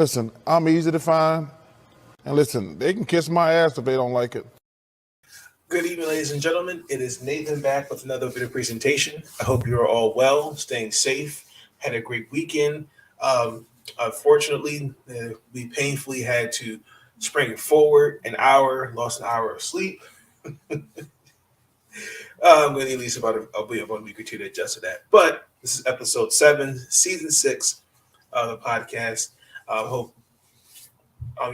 Listen, I'm easy to find. And listen, they can kiss my ass if they don't like it. Good evening, ladies and gentlemen. It is Nathan back with another video presentation. I hope you're all well, staying safe, had a great weekend. Unfortunately, we painfully had to spring forward an hour, lost an hour of sleep. I'm going to need at least about a week or two to adjust to that. But this is episode 7, season 6 of the podcast. Hope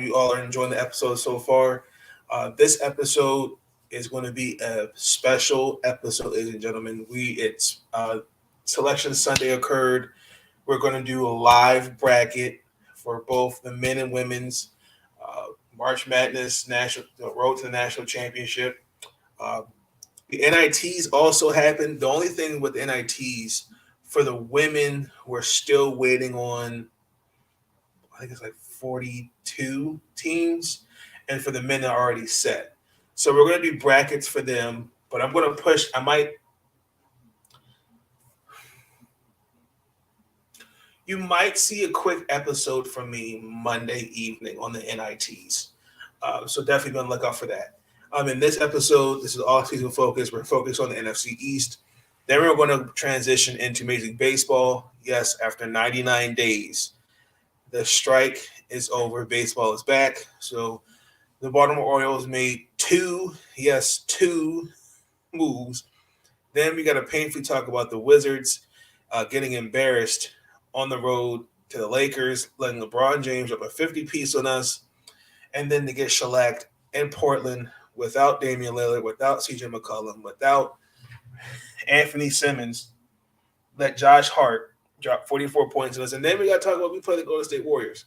you all are enjoying the episode so far. This episode is going to be a special episode, ladies and gentlemen. It's Selection Sunday occurred. We're going to do a live bracket for both the men and women's March Madness road to the national championship. The NITs also happened. The only thing with the NITs for the women, we're still waiting on, I think it's like 42 teams, and for the men, they're already set. So we're going to do brackets for them, but I'm going to push. You might see a quick episode from me Monday evening on the NITs. So definitely be on the lookout for that. In this episode, this is off-season focus. We're focused on the NFC East. Then we're going to transition into Major League Baseball. Yes, after 99 days, the strike is over. Baseball is back. So the Baltimore Orioles made two moves. Then we got to painfully talk about the Wizards getting embarrassed on the road to the Lakers, letting LeBron James up a 50-piece on us, and then to get shellacked in Portland without Damian Lillard, without CJ McCollum, without Anthony Simmons, let Josh Hart drop 44 points on us. And then we got to talk about we play the Golden State Warriors.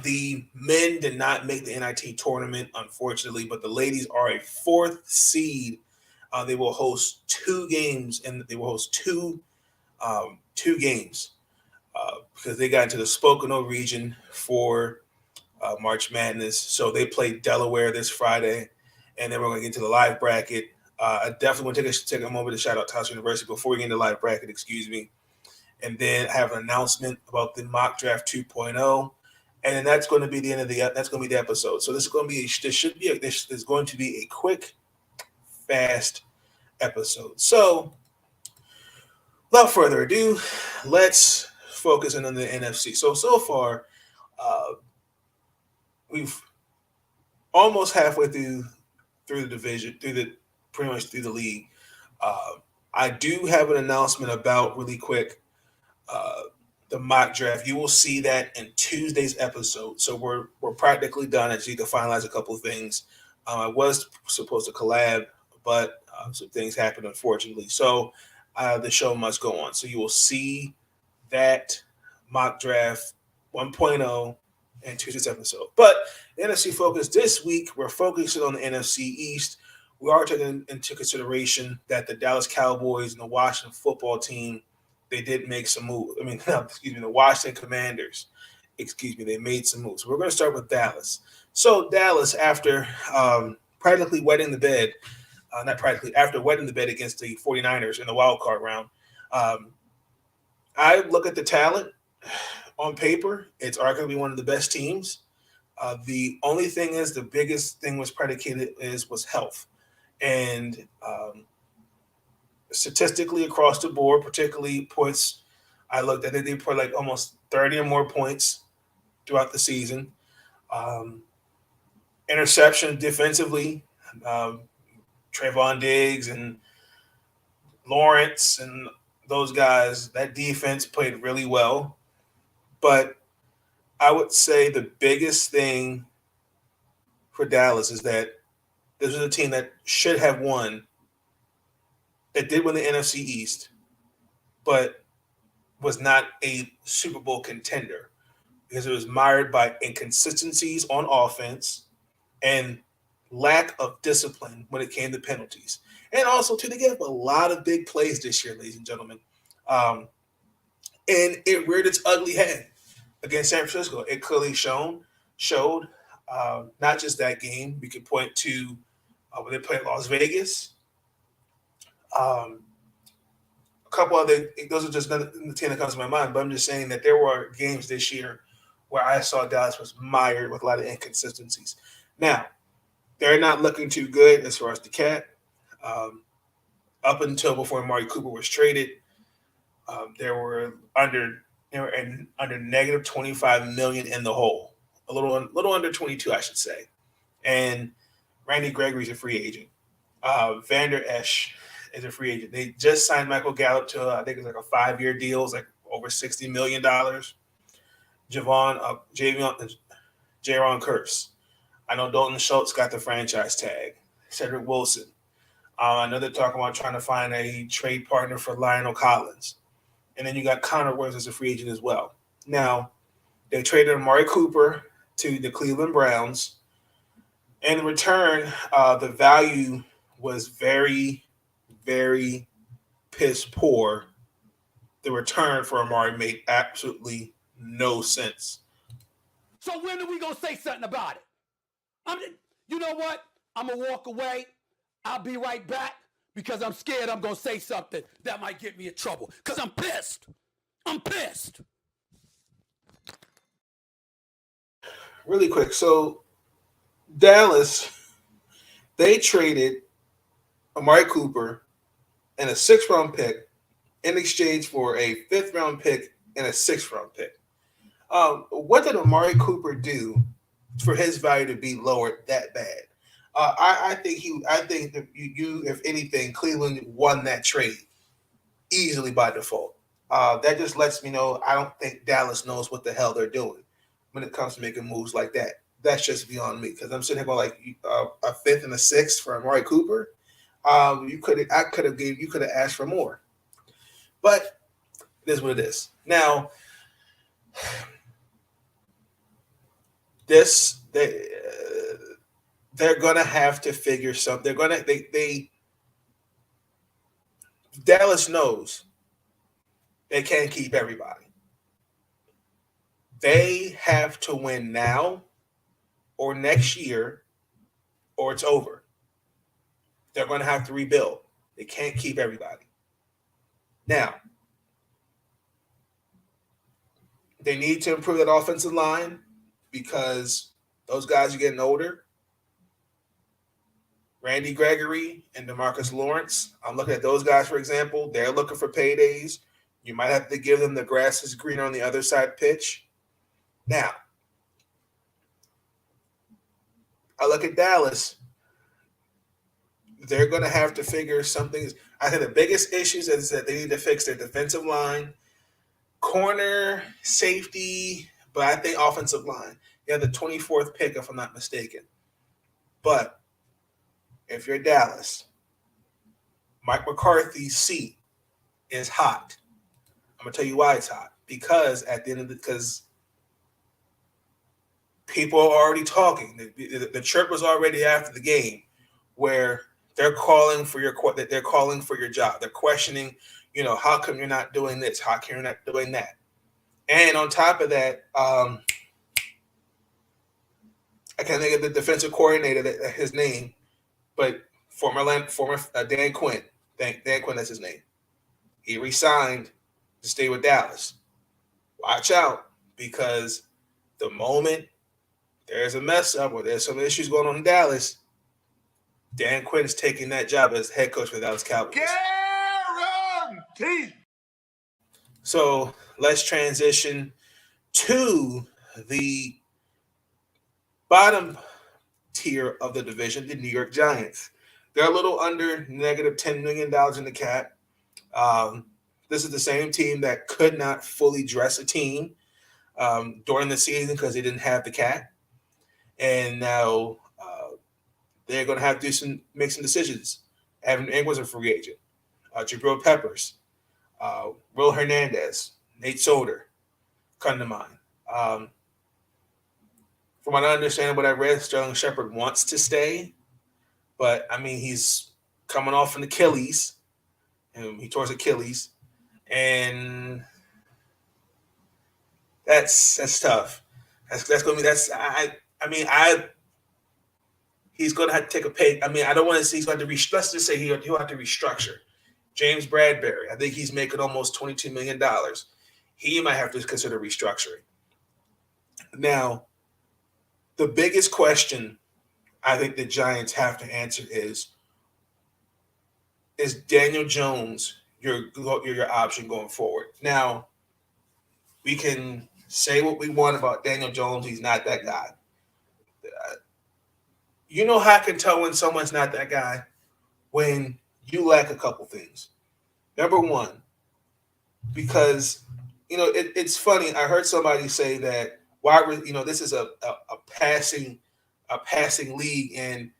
The men did not make the NIT tournament, unfortunately, but the ladies are a 4th seed. They will host 2 games, and they will host two games because they got into the Pocono region for March Madness. So they played Delaware this Friday, and then we're going to get to the live bracket. I definitely want to take a moment to shout out Towson University before we get into the live bracket, and then have an announcement about the mock draft 2.0. And then that's going to be the end of that's going to be the episode. So this is going to be a quick, fast episode. So without further ado, let's focus in on the NFC. So far, we've almost halfway through the division, pretty much through the league. I do have an announcement about really quick the mock draft. You will see that in Tuesday's episode. So we're practically done. I just need to finalize a couple of things. I was supposed to collab, but some things happened, unfortunately. So the show must go on. So you will see that mock draft 1.0 in Tuesday's episode. But the NFC focus this week, we're focusing on the NFC East. We are taking into consideration that the Dallas Cowboys and the Washington football team, they did make some moves. The Washington Commanders, they made some moves. We're going to start with Dallas. So Dallas, after practically wetting the bed, after wetting the bed against the 49ers in the wild card round, I look at the talent on paper. It's arguably one of the best teams. The only thing is, the biggest thing was was health. And statistically across the board, particularly points, I looked at it, they put like almost 30 or more points throughout the season. Interception defensively, Trayvon Diggs and Lawrence and those guys, that defense played really well. But I would say the biggest thing for Dallas is that this was a team that should have won, that did win the NFC East, but was not a Super Bowl contender because it was mired by inconsistencies on offense and lack of discipline when it came to penalties. And also, too, they gave up a lot of big plays this year, ladies and gentlemen. And it reared its ugly head against San Francisco. It clearly showed not just that game. We could point to when they played Las Vegas. A couple other, those are just the team that comes to my mind, but I'm just saying that there were games this year where I saw Dallas was mired with a lot of inconsistencies. Now, they're not looking too good as far as the cap. Up until before Amari Cooper was traded, they were under negative $25 million in the hole, a little under 22, I should say. And Randy Gregory's a free agent. Vander Esch is a free agent. They just signed Michael Gallup to I think it's like a 5-year deal. It's like over $60 million. Jaron Curse. I know Dalton Schultz got the franchise tag. Cedric Wilson. I know they're talking about trying to find a trade partner for Lionel Collins. And then you got Connor Williams as a free agent as well. Now, they traded Amari Cooper to the Cleveland Browns. In return, the value was very, very piss poor. The return for Amari made absolutely no sense. So when are we going to say something about it? You know what? I'm going to walk away. I'll be right back because I'm scared I'm going to say something that might get me in trouble because I'm pissed. I'm pissed. Really quick. So Dallas, they traded Amari Cooper and a 6th-round pick in exchange for a 5th-round pick and a 6th-round pick. What did Amari Cooper do for his value to be lowered that bad? I think that you, if anything, Cleveland won that trade easily by default. That just lets me know I don't think Dallas knows what the hell they're doing when it comes to making moves like that. That's just beyond me because I'm sitting here going like a 5th and a 6th for Amari Cooper. You could have asked for more, but it is what it is. Now, they're gonna have to figure something. Dallas knows they can't keep everybody. They have to win now or next year, or it's over. They're going to have to rebuild. They can't keep everybody. Now, they need to improve that offensive line because those guys are getting older. Randy Gregory and DeMarcus Lawrence, I'm looking at those guys, for example. They're looking for paydays. You might have to give them the grass is greener on the other side pitch. Now, I look at Dallas. They're going to have to figure something. I think the biggest issues is that they need to fix their defensive line, corner, safety, but I think offensive line. They have the 24th pick, if I'm not mistaken. But if you're Dallas, Mike McCarthy's seat is hot. I'm going to tell you why it's hot. Because because people are already talking. The chirp was already after the game where they're calling for your job. They're questioning, how come you're not doing this? How come you're not doing that? And on top of that, I can't think of the defensive coordinator, his name, but former Dan Quinn. Dan Quinn, that's his name. He resigned to stay with Dallas. Watch out, because the moment there's a mess up or there's some issues going on in Dallas, Dan Quinn is taking that job as head coach for the Dallas Cowboys. Guaranteed. So let's transition to the bottom tier of the division, the New York Giants. They're a little under negative $10 million in the cap. This is the same team that could not fully dress a team during the season because they didn't have the cap. And now they're going to have to make some decisions. Evan Ingram's a free agent. Jabril Peppers, Will Hernandez, Nate Solder come to mind. From what I understand, what I read, Sterling Shepard wants to stay. But, he's coming off an Achilles. And he tore his Achilles. And that's tough. That's going to be he's going to have to take a pay. I don't want to see he's going to let's just say he'll have to restructure. James Bradbury, I think he's making almost $22 million. He might have to consider restructuring. Now, the biggest question I think the Giants have to answer is Daniel Jones your option going forward? Now, we can say what we want about Daniel Jones. He's not that guy. You know how I can tell when someone's not that guy? When you lack a couple things. Number one, because it's funny. I heard somebody say that this is a passing league, and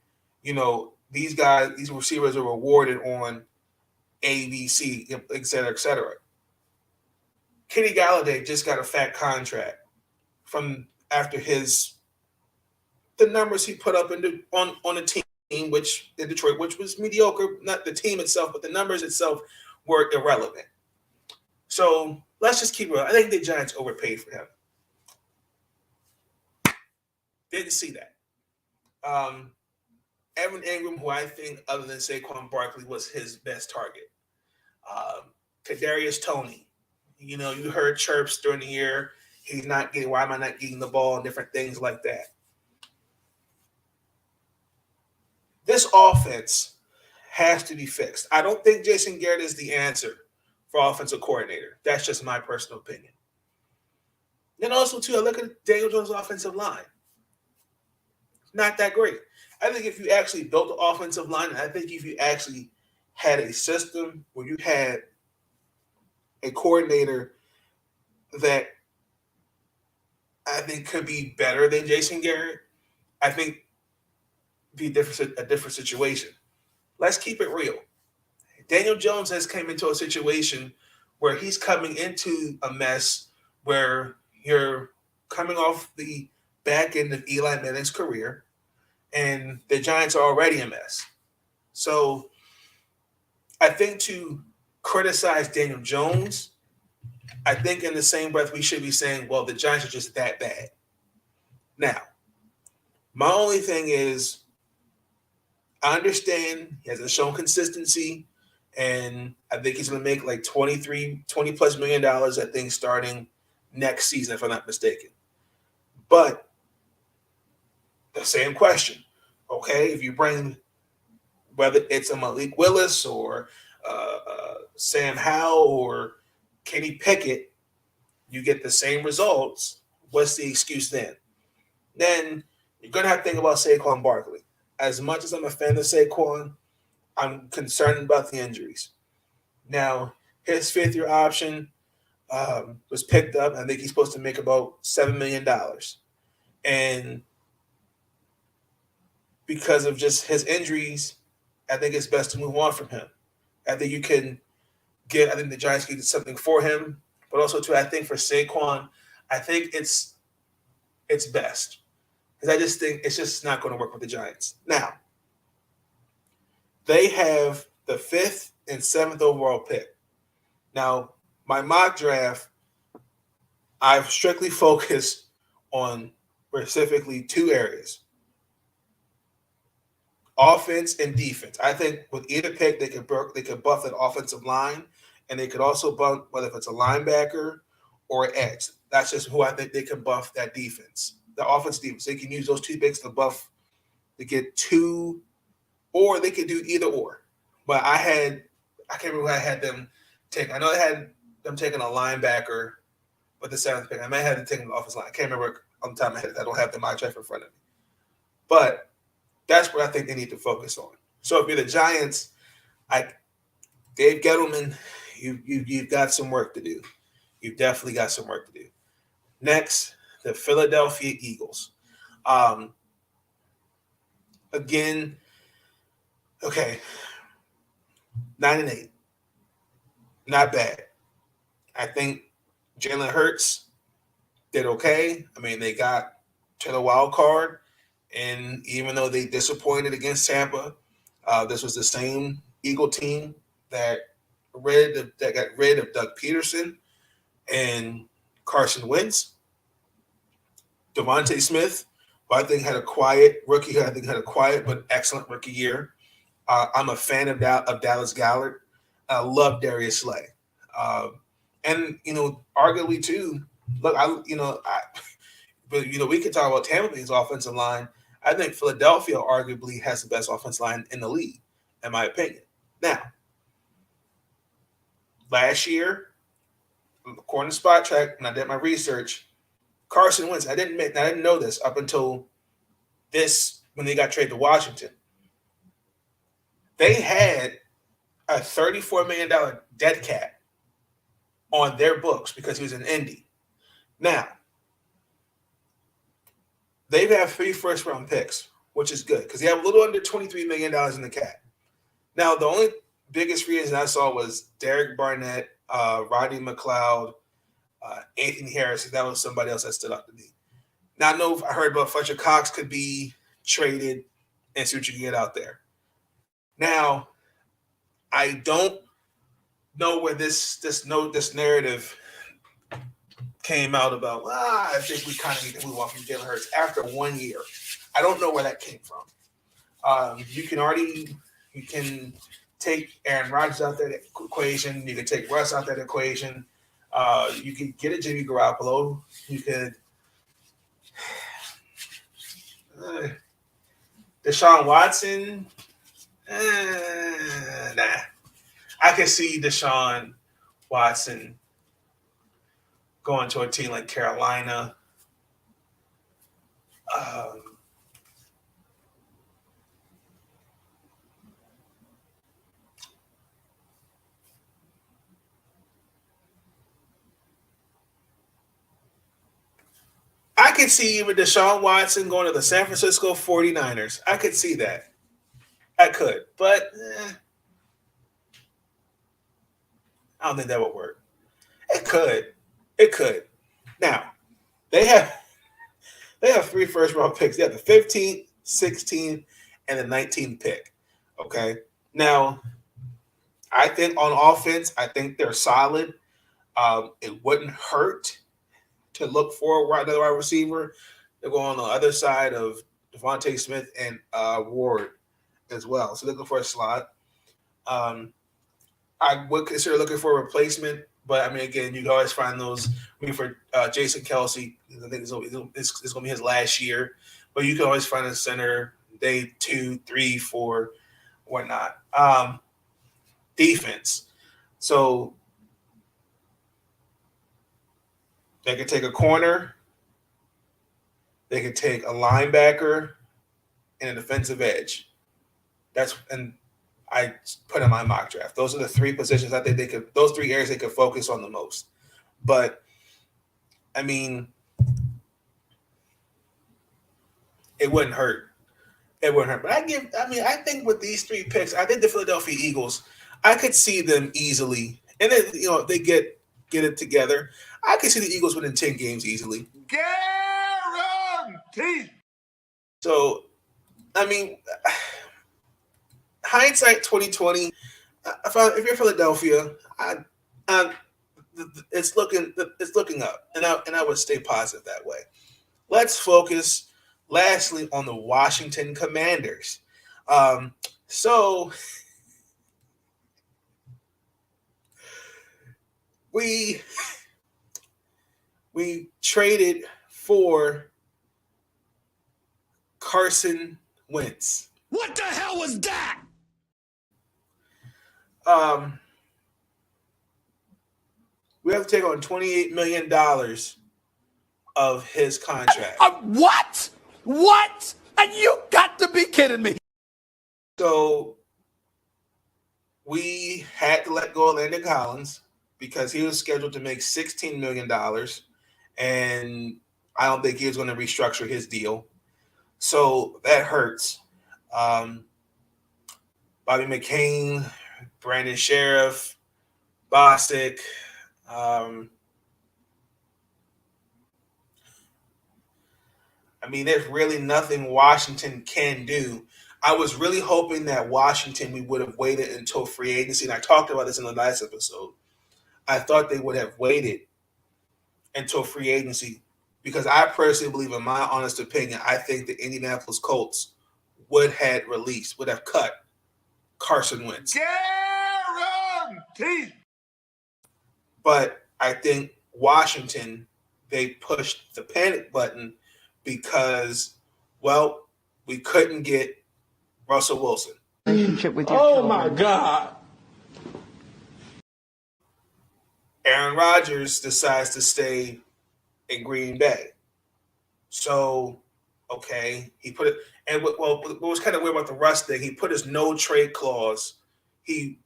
these receivers are rewarded on ABC, et cetera, et cetera. Kenny Galladay just got a fat contract from after the numbers he put up on the team, which in Detroit, which was mediocre. Not the team itself, but the numbers itself were irrelevant. So let's just keep it real. I think the Giants overpaid for him. Didn't see that. Evan Ingram, who I think, other than Saquon Barkley, was his best target. Kadarius Toney. You heard chirps during the year. He's not getting. Why am I not getting the ball? And different things like that. This offense has to be fixed. I don't think Jason Garrett is the answer for offensive coordinator. That's just my personal opinion. Then also, too, I look at Daniel Jones' offensive line. Not that great. I think if you actually built the offensive line, and I think if you actually had a system where you had a coordinator that I think could be better than Jason Garrett, I think be a different situation. Let's keep it real. Daniel Jones has came into a situation where he's coming into a mess where you're coming off the back end of Eli Manning's career, and the Giants are already a mess. So I think to criticize Daniel Jones, I think in the same breath we should be saying, well, the Giants are just that bad. Now, my only thing is, I understand he hasn't shown consistency, and I think he's going to make like $20+ million, I think, starting next season, if I'm not mistaken. But the same question, okay? If you bring, whether it's a Malik Willis or Sam Howell or Kenny Pickett, you get the same results. What's the excuse then? Then you're going to have to think about Saquon Barkley. As much as I'm a fan of Saquon, I'm concerned about the injuries. Now, his fifth-year option was picked up. I think he's supposed to make about $7 million. And because of just his injuries, I think it's best to move on from him. I think the Giants can get something for him. But also, too, I think for Saquon, I think it's best. Because I just think it's just not going to work with the Giants. Now, they have the 5th and 7th overall pick. Now, my mock draft, I've strictly focused on specifically 2 areas: offense and defense. I think with either pick, they could buff that offensive line, and they could also buff whether if it's a linebacker or an edge. That's just who I think they can buff that defense. The offense defense. They can use those 2 picks to buff to get 2, or they could do either or. But I can't remember who I had them take. I know I had them taking a linebacker with the 7th pick. I might have them taking the offensive line. I can't remember on the top of my head. I don't have the mock draft in front of me. But that's what I think they need to focus on. So if you're the Giants, Dave Gettleman, you've got some work to do. You've definitely got some work to do. Next, the Philadelphia Eagles. Again, okay, 9-8, not bad. I think Jalen Hurts did okay. I mean, they got to the wild card, and even though they disappointed against Tampa, this was the same Eagle team that got rid of Doug Peterson and Carson Wentz. Devontae Smith, who I think had a quiet rookie. I think had a quiet but excellent rookie year. I'm a fan of Dallas Goedert. I love Darius Slay, and arguably too. Look, but we can talk about Tampa Bay's offensive line. I think Philadelphia arguably has the best offensive line in the league, in my opinion. Now, last year, according to Spot Track, and I did my research, Carson Wentz. I didn't know this up until this when they got traded to Washington. They had a $34 million dead cap on their books because he was in Indy. Now, they have 3 first-round picks, which is good because they have a little under $23 million in the cap. Now, the only biggest free agent I saw was Derek Barnett, Rodney McLeod, Anthony Harris. That was somebody else that stood out to me. Now, I heard about Fletcher Cox could be traded and see what you can get out there. Now, I don't know where this narrative came out about, I think we kind of need to move on from Jalen Hurts after 1 year. I don't know where that came from. You can take Aaron Rodgers out that equation. You can take Russ out that equation. You can get a Jimmy Garoppolo. You could Deshaun Watson. Nah. I can see Deshaun Watson going to a team like Carolina. I could see even Deshaun Watson going to the San Francisco 49ers. I could see that. I could. But I don't think that would work. It could. It could. Now, they have 3 first-round picks. They have the 15th, 16th, and the 19th pick. Okay? Now, I think on offense, I think they're solid. It wouldn't hurt to look for another wide receiver. They're going on the other side of Devontae Smith and Ward as well. So looking for a slot. I would consider looking for a replacement, but I mean, again, you can always find those. I mean, for Jason Kelsey, I think it's going to be his last year, but you can always find a center day 2, 3, 4, whatnot. Defense. So they could take a corner, they could take a linebacker, and a defensive edge. And I put in my mock draft. Those are the 3 positions I think those 3 areas they could focus on the most. But I mean, it wouldn't hurt. It wouldn't hurt. But I think with these 3 picks, I think the Philadelphia Eagles, I could see them easily. And then, if they get it together, I could see the Eagles winning 10 games easily. Guaranteed. So, I mean, hindsight 2020. If you're Philadelphia, it's looking up, and I would stay positive that way. Let's focus, lastly, on the Washington Commanders. So we traded for Carson Wentz. What the hell was that? We have to take on $28 million of his contract. What? What? And you got to be kidding me. So we had to let go of Landon Collins because he was scheduled to make $16 million, and I don't think he was going to restructure his deal. So that hurts. Bobby McCain, Brandon Sheriff, Bostic. There's really nothing Washington can do. I was really hoping that Washington, we would have waited until free agency, and I talked about this in the last episode. I thought they would have waited until free agency because I personally believe, in my honest opinion, I think the Indianapolis Colts would have cut Carson Wentz. Guaranteed. But I think Washington, they pushed the panic button because, well, we couldn't get Russell Wilson. Relationship with your Oh children. my God. Aaron Rodgers decides to stay in Green Bay. So, okay, he put it, and what was kind of weird about the Russ thing, he put his no trade clause. He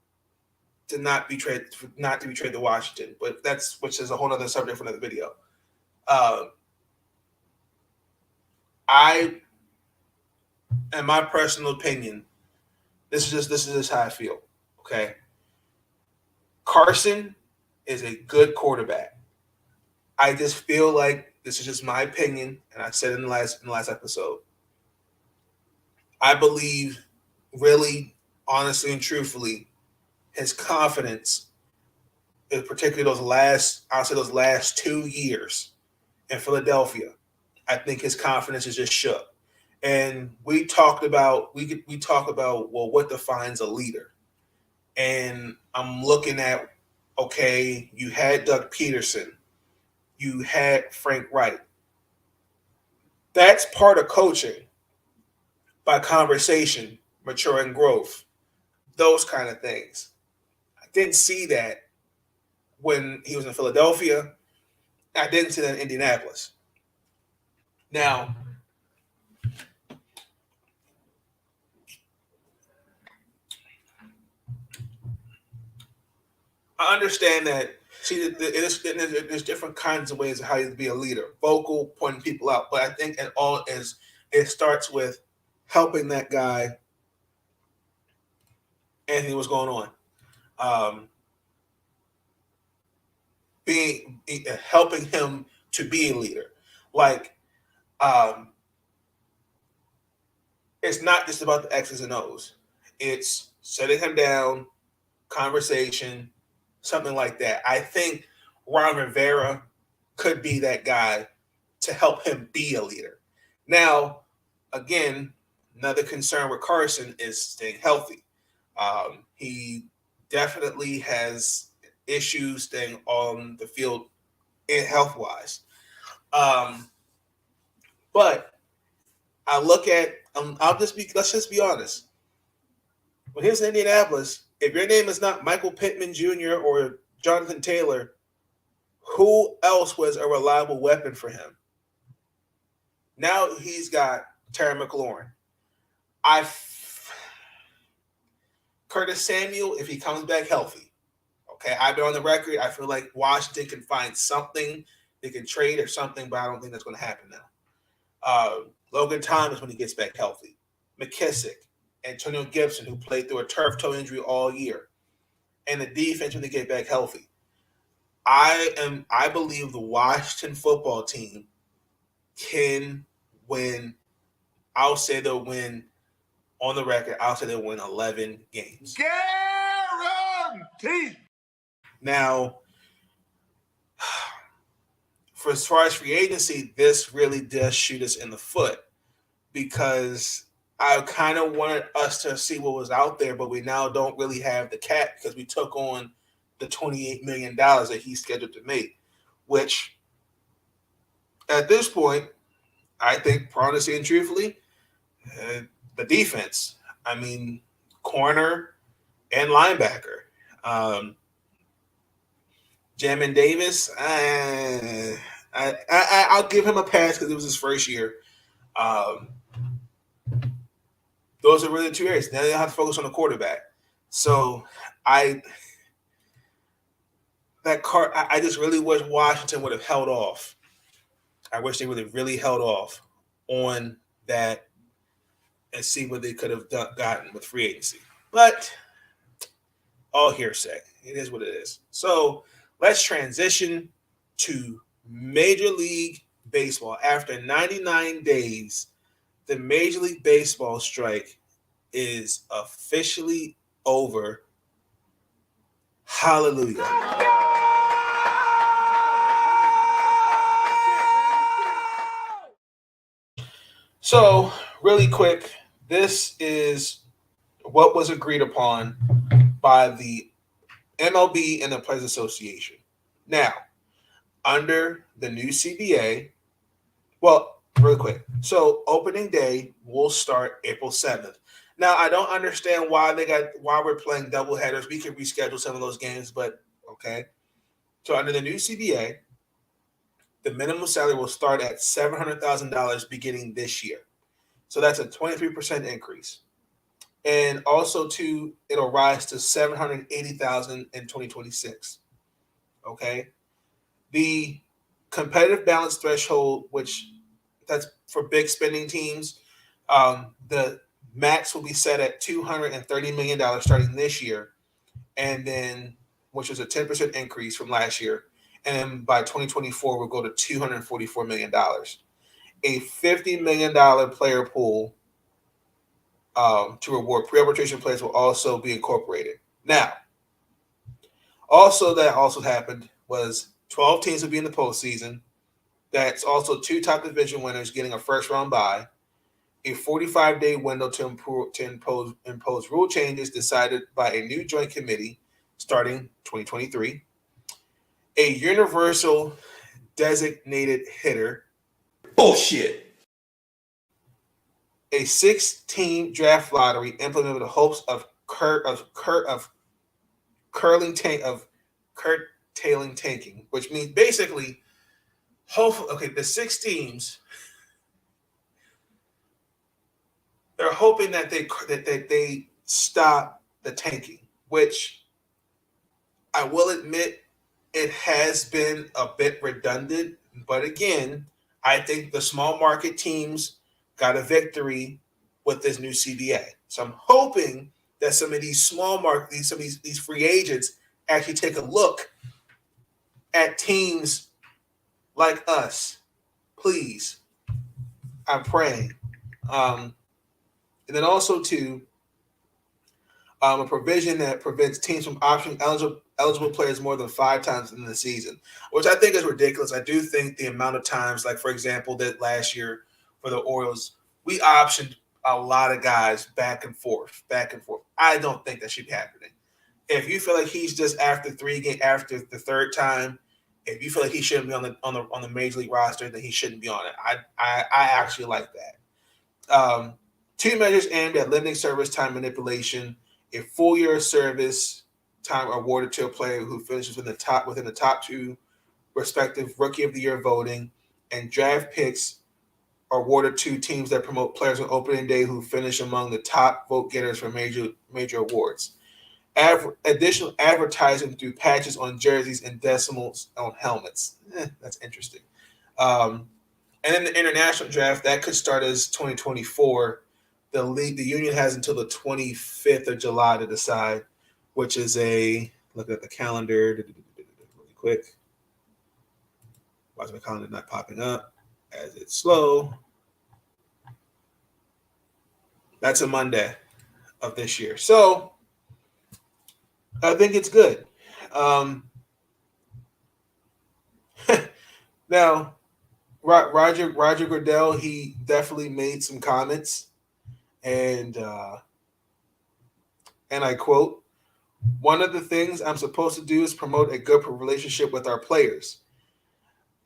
did not be traded, not to be traded to Washington, but which is a whole other subject for another video. I, in my personal opinion, this is just how I feel. Okay, Carson is a good quarterback. I just feel like this is just my opinion, and I said it in the last episode. I believe, really, honestly and truthfully, his confidence, particularly those last 2 years in Philadelphia, I think his confidence is just shook. And we talk about well, what defines a leader? And I'm looking at, okay, you had Doug Peterson, you had Frank Wright. That's part of coaching, by conversation, maturing growth, those kind of things. I didn't see that when he was in Philadelphia. I didn't see that in Indianapolis. Now, I understand that. See, there's different kinds of ways of how you be a leader. Vocal, pointing people out. But I think it starts with helping that guy. Anything was going on. Helping him to be a leader. Like, it's not just about the X's and O's. It's setting him down, conversation, something like that. I think Ron Rivera could be that guy to help him be a leader. Now, again, another concern with Carson is staying healthy. He definitely has issues staying on the field health-wise. But I look at, let's just be honest. When he was in Indianapolis, if your name is not Michael Pittman Jr. or Jonathan Taylor, who else was a reliable weapon for him? Now he's got Terry McLaurin. Curtis Samuel, if he comes back healthy. Okay, I've been on the record. I feel like Washington can find something they can trade or something, but I don't think that's going to happen now. Logan Thomas when he gets back healthy. McKissick, Antonio Gibson, who played through a turf toe injury all year. And the defense when they get back healthy. I believe the Washington football team can win. I'll say they'll win, on the record, I'll say they'll win 11 games. Guaranteed. Now, for as far as free agency, this really does shoot us in the foot because I kind of wanted us to see what was out there, but we now don't really have the cap because we took on the $28 million that he's scheduled to make, which at this point, I think, honestly and truthfully, the defense, I mean, corner and linebacker. Jamin Davis, I'll give him a pass because it was his first year. Those are really the two areas. Now they have to focus on the quarterback. So I just really wish Washington would have held off. I wish they would have really held off on that and see what they could have gotten with free agency. But all hearsay. It is what it is. So let's transition to Major League Baseball. After 99 days, the Major League Baseball strike is officially over. Hallelujah. So, really quick, this is what was agreed upon by the MLB and the Players Association. Now, under the new CBA, well, Really quick. So opening day will start April 7th. Now I don't understand why we're playing double headers. We could reschedule some of those games, but okay. So under the new CBA, the minimum salary will start at $700,000 beginning this year. So that's a 23% increase. And also too, it'll rise to $780,000 in 2026. Okay. The competitive balance threshold, which that's for big spending teams, the max will be set at $230 million starting this year, and then which is a 10% increase from last year. And then by 2024, we'll go to $244 million. A $50 million player pool to reward pre-arbitration players will also be incorporated. Now, that also happened was 12 teams will be in the postseason. That's also 2 top division winners getting a first-round bye, a 45-day window to impose rule changes decided by a new joint committee starting 2023, a universal designated hitter, Bullshit. a 6-team draft lottery implemented with the hopes of curtailing tanking, which means basically, hopefully, the 6 teams, they're hoping that they stop the tanking, which I will admit it has been a bit redundant. But again, I think the small market teams got a victory with this new CBA. So I'm hoping that some of these small market, some of these free agents actually take a look at teams like us. Please, I'm praying. And then also too, a provision that prevents teams from optioning eligible players more than 5 times in the season, which I think is ridiculous. I do think the amount of times, like for example, that last year for the Orioles, we optioned a lot of guys back and forth. I don't think that should be happening. If you feel like he's just after the 3rd time, if you feel like he shouldn't be on the major league roster, then he shouldn't be on it. I actually like that. 2 measures aimed at limiting service time manipulation. A full year of service time awarded to a player who finishes within the top 2 respective Rookie of the Year voting, and draft picks are awarded to teams that promote players on opening day who finish among the top vote getters for major awards. Additional advertising through patches on jerseys and decimals on helmets. That's interesting. And then the international draft that could start as 2024. The union has until the 25th of July to decide, which is look at the calendar really quick. Why is my calendar not popping up as it's slow? That's a Monday of this year. So I think it's good. Now, Roger Goodell, he definitely made some comments. And I quote, "One of the things I'm supposed to do is promote a good relationship with our players.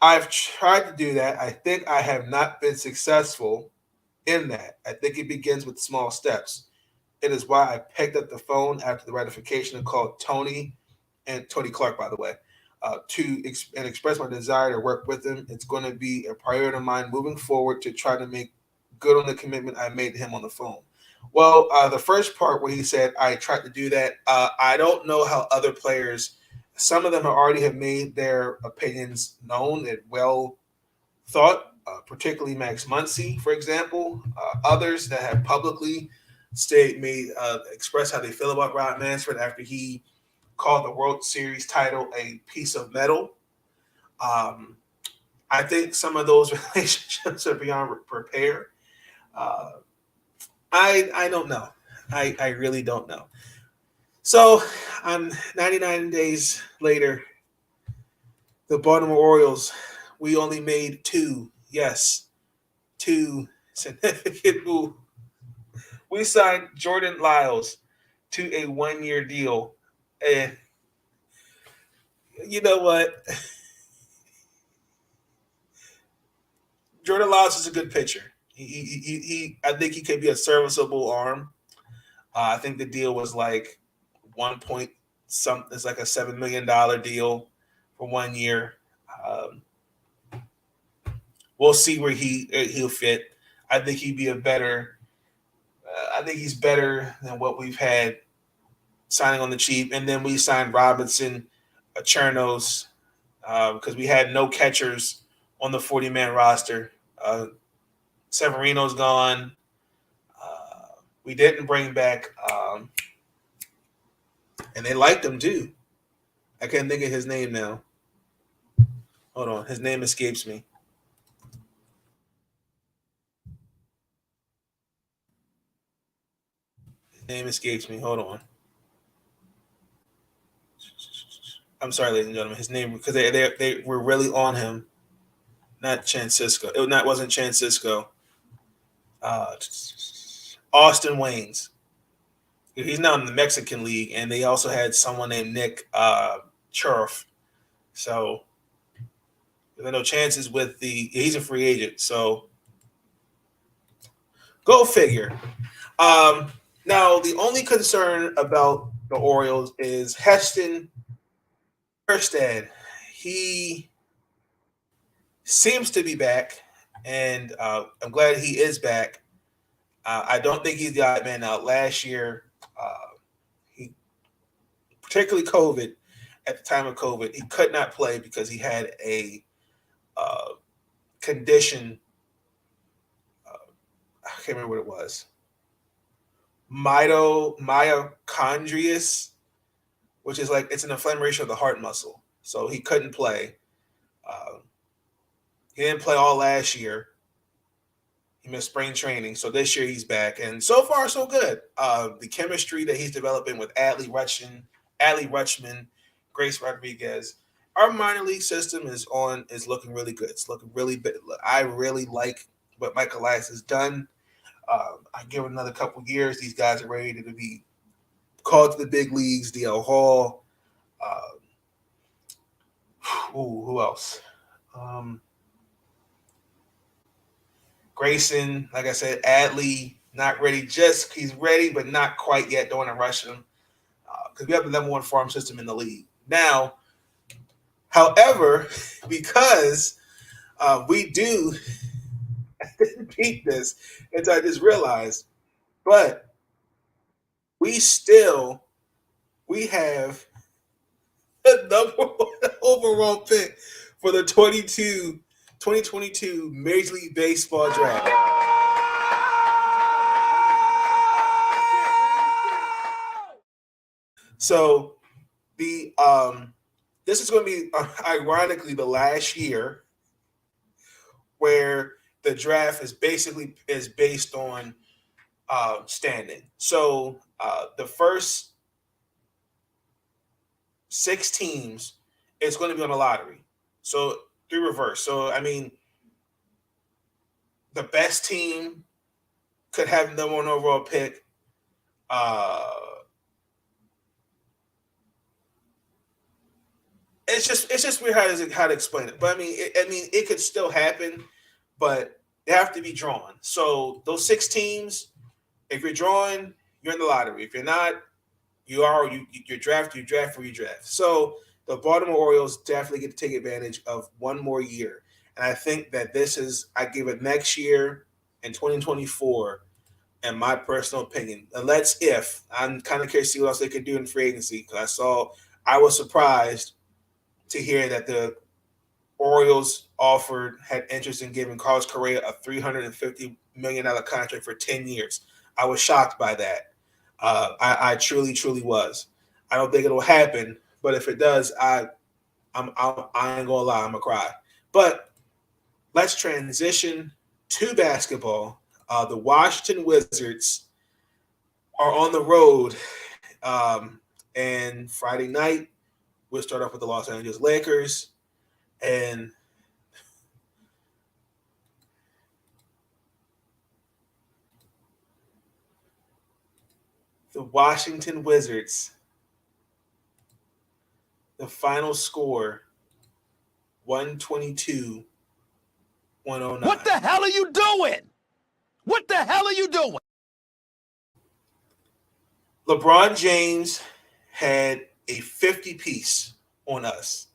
I've tried to do that. I think I have not been successful in that. I think it begins with small steps. It is why I picked up the phone after the ratification and called Tony Clark, by the way, to express my desire to work with him. It's going to be a priority of mine moving forward to try to make good on the commitment I made to him on the phone." Well, the first part where he said, I tried to do that, I don't know how other players, some of them already have made their opinions known and well thought, particularly Max Muncy, for example. Others that have publicly expressed how they feel about Rob Manfred after he called the World Series title a piece of metal. I think some of those relationships are beyond repair. I don't know. I really don't know. So I'm 99 days later. The Baltimore Orioles, we only made 2 significant moves. We signed Jordan Lyles to a 1-year deal. And you know what? Jordan Lawson is a good pitcher. I think he could be a serviceable arm. I think the deal was like 1 point something. It's like a $7 million deal for 1 year. We'll see where he'll fit. I think he'd be a better. I think he's better than what we've had signing on the cheap, and then we signed Robinson, Chernos, because we had no catchers on the 40-man roster. Severino's gone. We didn't bring back, and they liked him too. I can't think of his name now. Hold on, his name escapes me. Hold on. I'm sorry, ladies and gentlemen. His name, because they were really on him. Not Chancisco. It wasn't Chancisco. Austin Waynes. He's now in the Mexican League, and they also had someone named Nick Churf. So there are no chances with he's a free agent. So go figure. Now, the only concern about the Orioles is Heston Kjerstad. He seems to be back, and I'm glad he is back. I don't think he's the odd man out. Last year, he, particularly COVID, at the time of COVID, he could not play because he had a condition. I can't remember what it was. Myochondritis, which is like it's an inflammation of the heart muscle. So he couldn't play. He didn't play all last year. He missed spring training. So this year he's back. And so far, so good. The chemistry that he's developing with Adley Rutschman, Grace Rodriguez. Our minor league system is looking really good. It's looking really good. I really like what Mike Elias has done. I give it another couple years. These guys are ready to be called to the big leagues. DL Hall. Who else? Grayson, like I said, Adley, not ready. He's ready, but not quite yet. Don't want to rush him because we have the number one farm system in the league now. However, because we do, I didn't peep this until I just realized, but we have the number one overall pick for the 2022 Major League Baseball draft. So this is going to be ironically the last year where the draft is based on standing. So the first 6 teams is going to be on the lottery. So through reverse. So I mean, the best team could have the number one overall pick. It's just weird how to explain it. But I mean, it could still happen, but they have to be drawn. So those 6 teams, if you're drawing, you're in the lottery. If you're not, you're drafted. You draft where you draft. So the Baltimore Orioles definitely get to take advantage of one more year, and I think that I give it next year in 2024. In my personal opinion, I'm kind of curious to see what else they could do in free agency because I was surprised to hear that the Orioles had interest in giving Carlos Correa a $350 million contract for 10 years. I was shocked by that. I truly, truly was. I don't think it'll happen, but if it does, I ain't gonna lie, I'm gonna cry. But let's transition to basketball. The Washington Wizards are on the road, and Friday night we'll start off with the Los Angeles Lakers, and the Washington Wizards. The final score, 122 109. What the hell are you doing? What the hell are you doing? LeBron James had a 50-piece on us.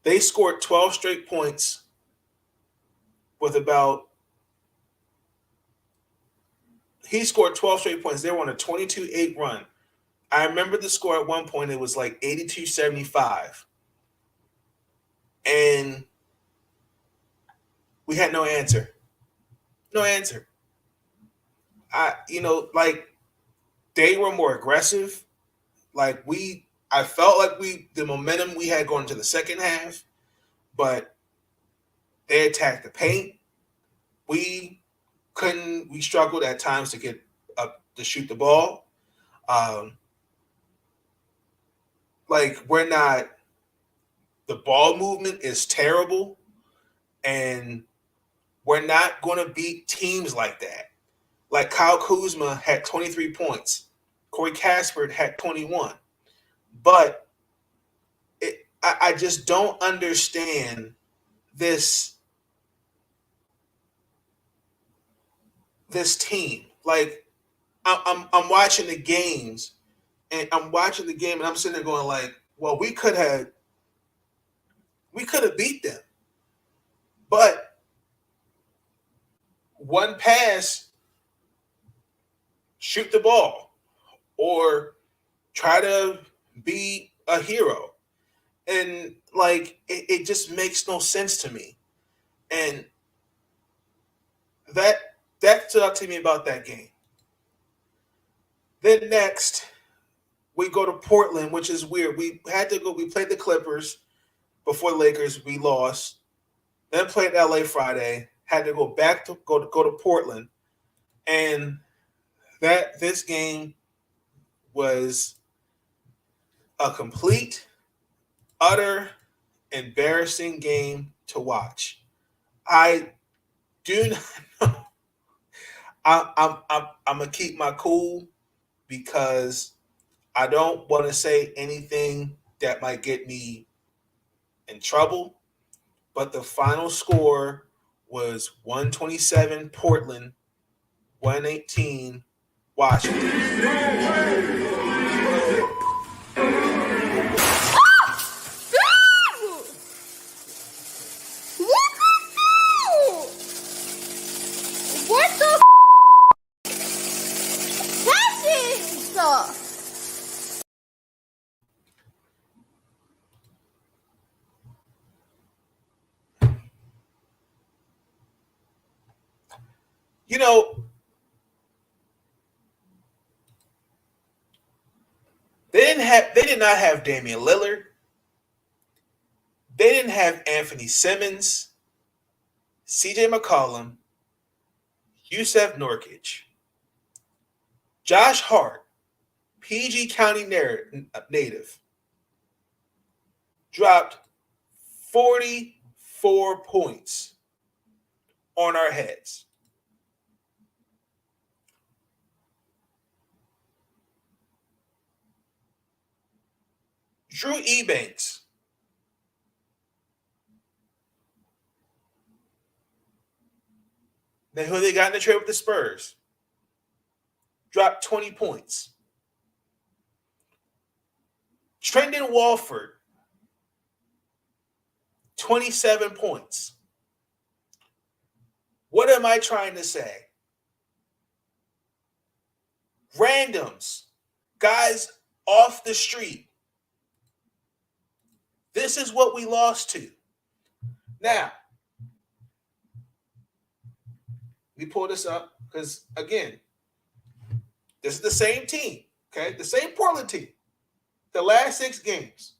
They scored 12 straight points with about – he scored 12 straight points. They were on a 22-8 run. I remember the score at one point. It was like 82-75. And we had no answer. No answer. They were more aggressive. I felt like the momentum we had going into the second half, but they attacked the paint. We struggled at times to get up to shoot the ball. The ball movement is terrible, and we're not going to beat teams like that. Like Kyle Kuzma had 23 points. Corey Casper had 21. But I just don't understand this team. Like, I'm watching the games, and I'm sitting there going like, well, we could have beat them. But one pass, shoot the ball, or try to be a hero. And it just makes no sense to me. And that stood out to me about that game. Then next, we go to Portland, which is weird. We played the Clippers before the Lakers. We lost. Then played LA Friday. Had to go to Portland. And this game was a complete, utter, embarrassing game to watch. I do not know. I'm gonna keep my cool because I don't want to say anything that might get me in trouble. But the final score was 127 Portland, 118 Washington. They did not have Damian Lillard. They didn't have Anthony Simmons, CJ McCollum, Yusef Nurkic, Josh Hart, PG County native, dropped 44 points on our heads. Drew Ebanks, who they got in the trade with the Spurs, dropped 20 points. Trendon Walford, 27 points. What am I trying to say? Randoms, guys off the street. This is what we lost to. Now, we pull this up because, again, this is the same team, okay? The same Portland team. The last 6 games.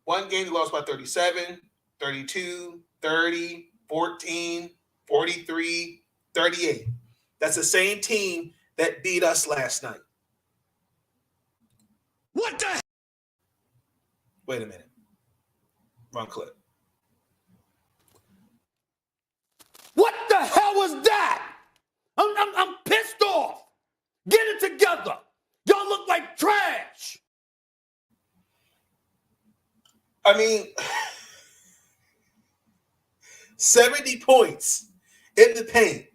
One game they lost by 37, 32, 30, 14, 43, 38. That's the same team that beat us last night. What the? Wait a minute. Wrong clip. What the hell was that? I'm pissed off. Get it together. Y'all look like trash. I mean, 70 points in the paint.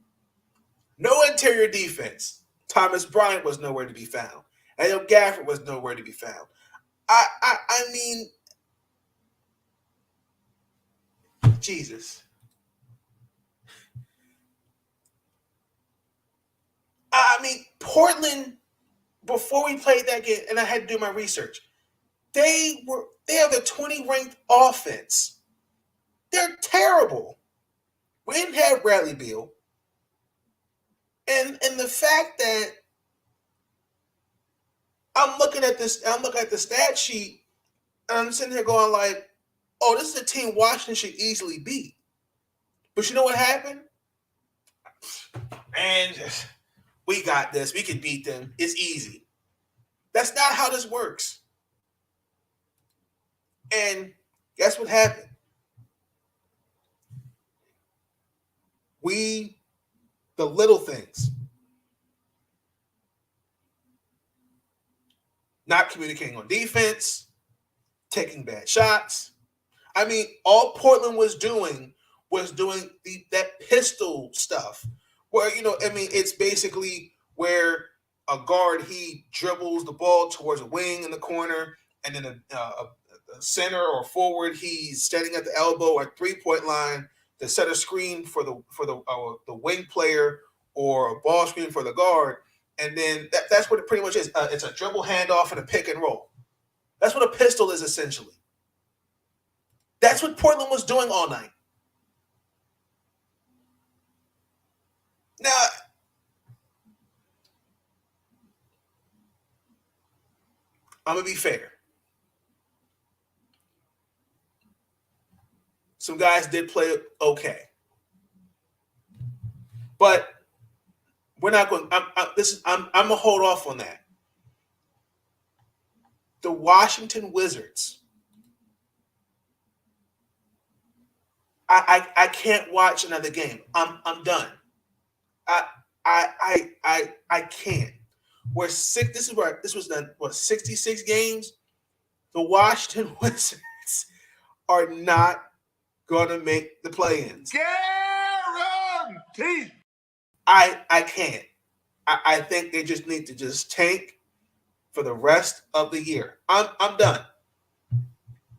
No interior defense. Thomas Bryant was nowhere to be found. Daniel Gafford was nowhere to be found. I mean, Jesus. I mean, Portland, before we played that game, and I had to do my research, they are the 20 ranked offense. They're terrible. We didn't have Bradley Beal. And the fact that I'm looking at the stat sheet, and I'm sitting here going like, oh, this is a team Washington should easily beat. But you know what happened? And we got this. We can beat them. It's easy. That's not how this works. And guess what happened? The little things, not communicating on defense, taking bad shots. I mean, all Portland was doing that pistol stuff where, it's basically where a guard, he dribbles the ball towards a wing in the corner, and then a center or forward, he's standing at the elbow or 3-point line to set a screen for the wing player or a ball screen for the guard. And then that's what it pretty much is. It's a dribble handoff and a pick and roll. That's what a pistol is essentially. That's what Portland was doing all night. Now, I'm going to be fair. Some guys did play okay. But we're not going. I'm going to hold off on that. The Washington Wizards. I can't watch another game. I'm done. I can't. This was done. 66 games. The Washington Wizards are not going to make the play-ins. Guaranteed. I can't. I think they just need to just tank for the rest of the year. I'm done.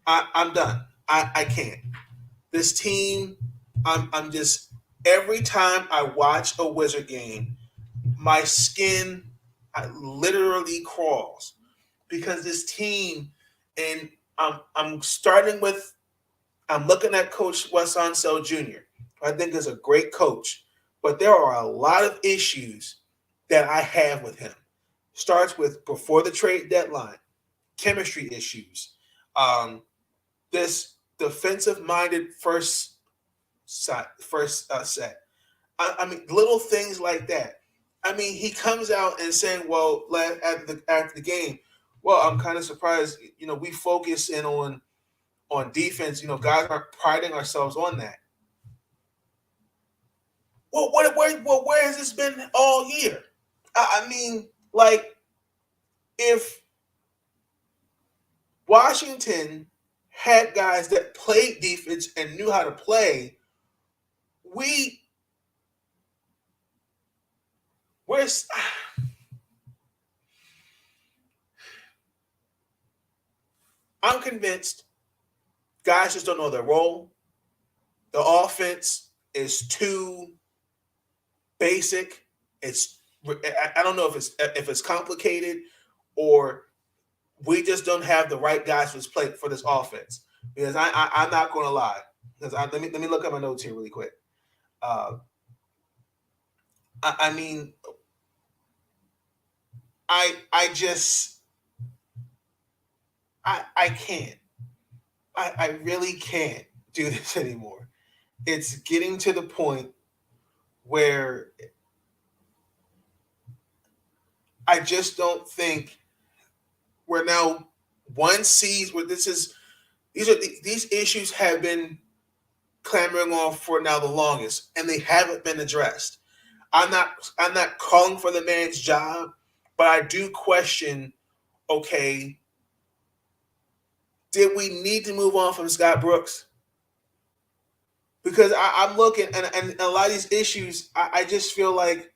I'm done. I can't. This team, I'm just, every time I watch a Wizard game, my skin literally crawls because this team, and I'm looking at Coach Wes Unseld Jr., who I think is a great coach, but there are a lot of issues that I have with him. Starts with before the trade deadline, chemistry issues, this defensive-minded first set. I mean, little things like that. I mean, he comes out and saying, well, after the game, well, I'm kind of surprised, we focus in on defense, guys aren't priding ourselves on that. Well, where has this been all year? I mean, like, if Washington had guys that played defense and knew how to play, I'm convinced guys just don't know their role. The offense is too basic. I don't know if it's complicated or we just don't have the right guys for this offense. Because I'm not going to lie. Because let me look at my notes here really quick. I mean, I can't. I really can't do this anymore. It's getting to the point where I just don't think we're now one sees where these issues have been clamoring on for now the longest, and they haven't been addressed. I'm not calling for the man's job, but I do question, okay, Did we need to move on from Scott Brooks? Because I'm looking, and a lot of these issues, I just feel like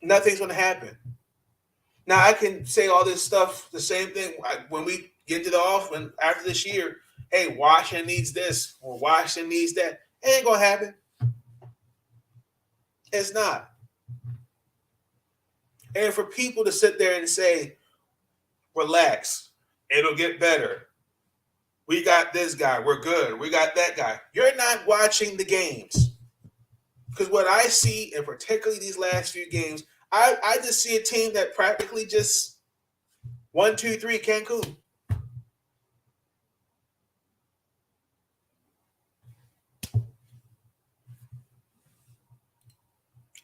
nothing's going to happen. Now, I can say all this stuff, the same thing, when we get to the off, and after this year, hey, Washington needs this, or Washington needs that. It ain't going to happen. It's not. And for people to sit there and say, relax, it'll get better. We got this guy, we're good. We got that guy. You're not watching the games. Because what I see, and particularly these last few games, I just see a team that practically just 1, 2, 3 Cancun.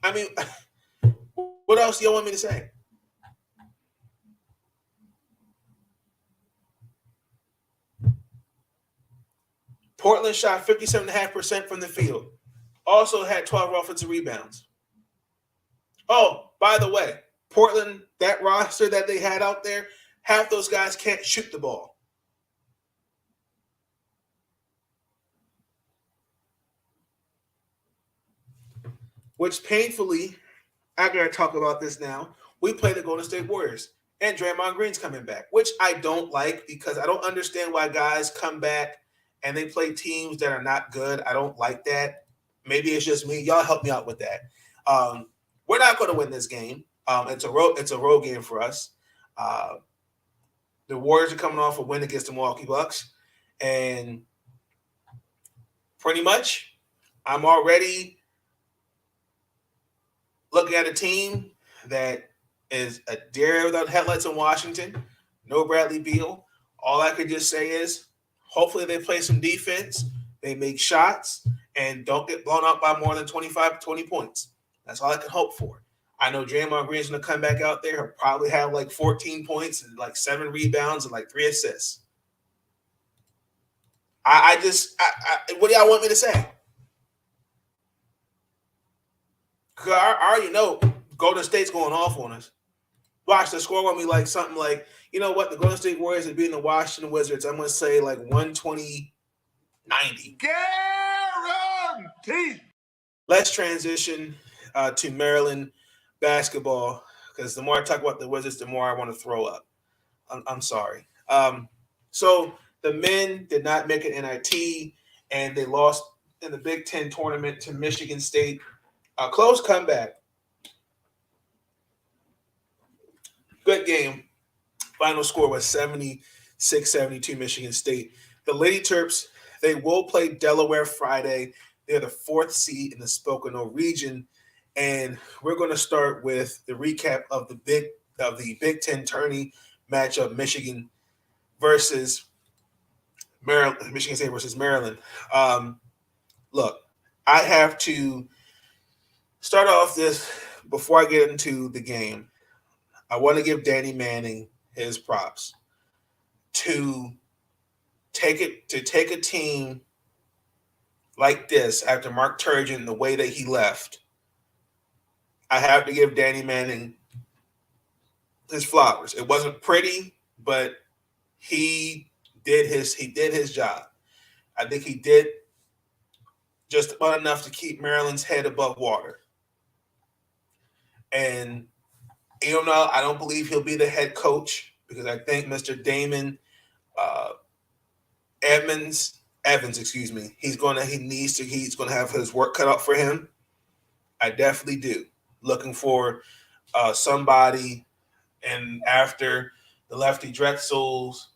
I mean, what else do y'all want me to say? Portland shot 57.5% from the field. Also had 12 offensive rebounds. Oh, by the way, Portland, that roster that they had out there, half those guys can't shoot the ball. Which painfully, I gotta talk about this now. We play the Golden State Warriors, and Draymond Green's coming back, which I don't like because I don't understand why guys come back and they play teams that are not good. I don't like that. Maybe it's just me. Y'all help me out with that. We're not going to win this game. It's a road game for us. The Warriors are coming off a win against the Milwaukee Bucks, and pretty much, I'm already looking at a team that is a deer without headlights in Washington. No Bradley Beal. All I could just say is, hopefully they play some defense, they make shots, and don't get blown out by more than 25, 20 points. That's all I can hope for. I know Draymond Green's going to come back out there. He'll probably have like 14 points and like 7 rebounds and like 3 assists. What do y'all want me to say? Because I already know Golden State's going off on us. Watch, the score going to be like something like, you know what, the Golden State Warriors are beating the Washington Wizards. I'm going to say like 120-90. Guaranteed. Let's transition to Maryland basketball, because the more I talk about the Wizards, the more I want to throw up. I'm sorry. So the men did not make an NIT, and they lost in the Big Ten tournament to Michigan State. A close comeback. Good game. Final score was 76-72 Michigan State. The Lady Terps, they will play Delaware Friday. They're the 4th seed in the Pocono region. And we're going to start with the recap of the Big Ten tourney matchup, Michigan versus Maryland, Michigan State versus Maryland. Look, I have to start off this before I get into the game. I want to give Danny Manning his props to take a team like this after Mark Turgeon, the way that he left. I have to give Danny Manning his flowers. It wasn't pretty, but he did his job. I think he did just about enough to keep Maryland's head above water. And even though I don't believe he'll be the head coach, because I think Mr. Damon Evans, he's going to have his work cut out for him. I definitely do. Looking for somebody, and after the Lefty Drexels,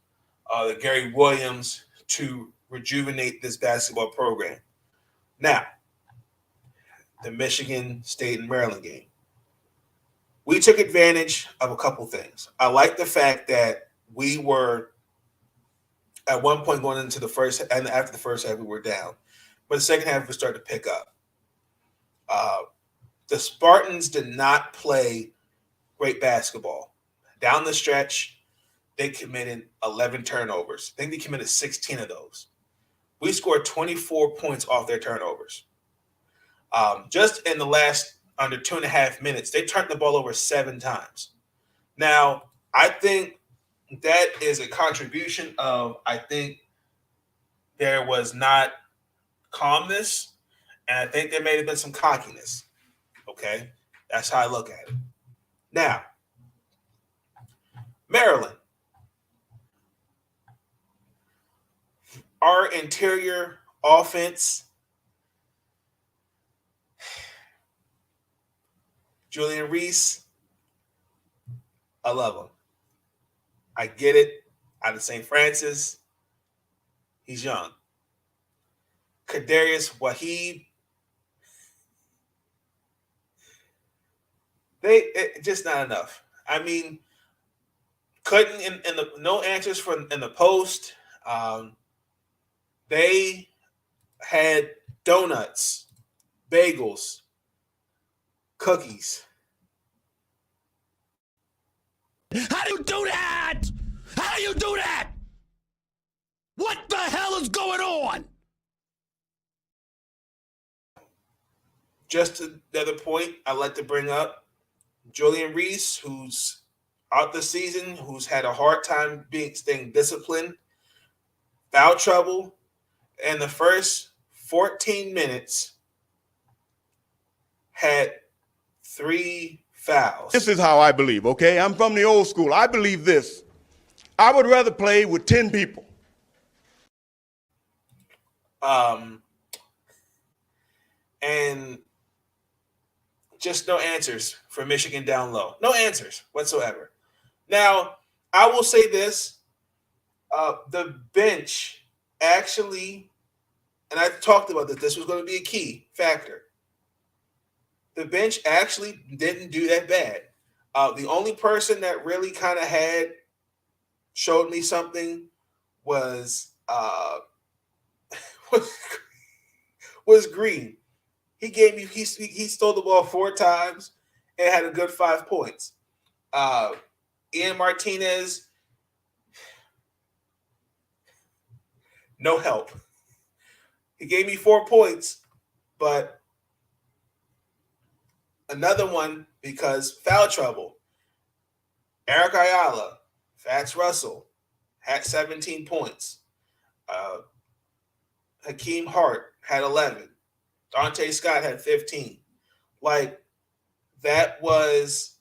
the Gary Williams, to rejuvenate this basketball program. Now, the Michigan State and Maryland game. We took advantage of a couple things. I like the fact that we were at one point going into the first, and after the first half, we were down. But the second half, we started to pick up. The Spartans did not play great basketball. Down the stretch, they committed 11 turnovers. I think they committed 16 of those. We scored 24 points off their turnovers. Just in the last under 2.5 minutes, they turned the ball over 7 times. Now, I think that is a contribution of, I think there was not calmness, and I think there may have been some cockiness. Okay, that's how I look at it. Now, Maryland, our interior offense, Julian Reese, I love him. I get it. Out of St. Francis, he's young. Kadarius Wahib, just not enough. I mean, couldn't in the no answers in the post. They had donuts, bagels, cookies. How do you do that? How do you do that? What the hell is going on? Just another point I'd like to bring up, Julian Reese, who's out this season, who's had a hard time staying disciplined, foul trouble, and the first 14 minutes had 3 fouls. This is how I believe, okay? I'm from the old school. I believe this. I would rather play with 10 people. And just no answers for Michigan down low. No answers whatsoever. Now, I will say this. The bench actually, and I talked about this was going to be a key factor. The bench actually didn't do that bad. The only person that really kind of showed me something was Green. He stole the ball 4 times and had a good 5 points. Ian Martinez, no help. He gave me 4 points, but another one because foul trouble. Eric Ayala, Fats Russell had 17 points. Hakeem Hart had 11. Dante Scott had 15. Like, that was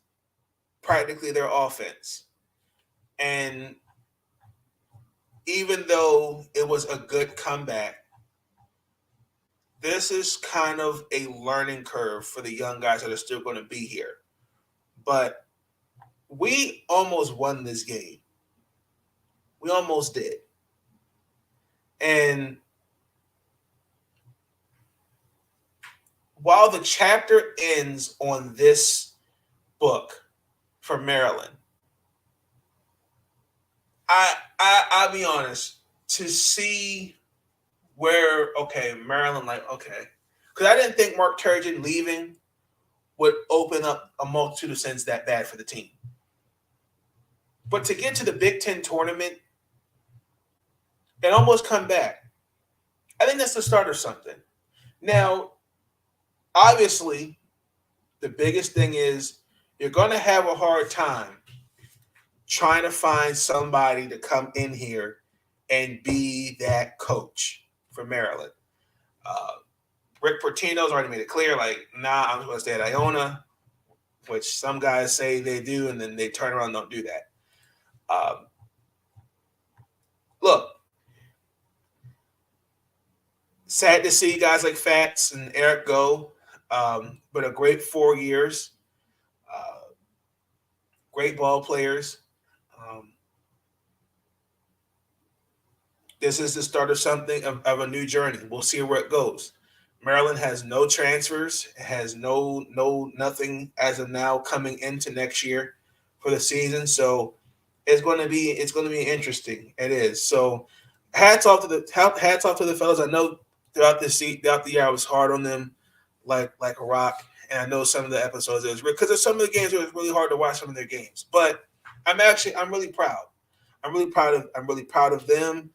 practically their offense. And even though it was a good comeback, this is kind of a learning curve for the young guys that are still going to be here. But we almost won this game. We almost did. And while the chapter ends on this book for Maryland, I'll be honest, to see where, Maryland, because I didn't think Mark Turgeon leaving would open up a multitude of sins that bad for the team. But to get to the Big Ten tournament and almost come back, I think that's the start of something. Now, obviously, the biggest thing is you're going to have a hard time trying to find somebody to come in here and be that coach for Maryland. Rick Pitino's already made it clear, I'm going to stay at Iona, which some guys say they do, and then they turn around and don't do that. Look, sad to see guys like Fats and Eric go, but a great 4 years. Great ball players. This is the start of something, of a new journey. We'll see where it goes. Maryland has no transfers, has nothing as of now coming into next year for the season. So it's going to be interesting. It is. So hats off to the fellas. I know throughout the year I was hard on them like a rock. And I know some of the episodes it was because some of the games it was really hard to watch some of their games. But I'm really proud. I'm really proud of them,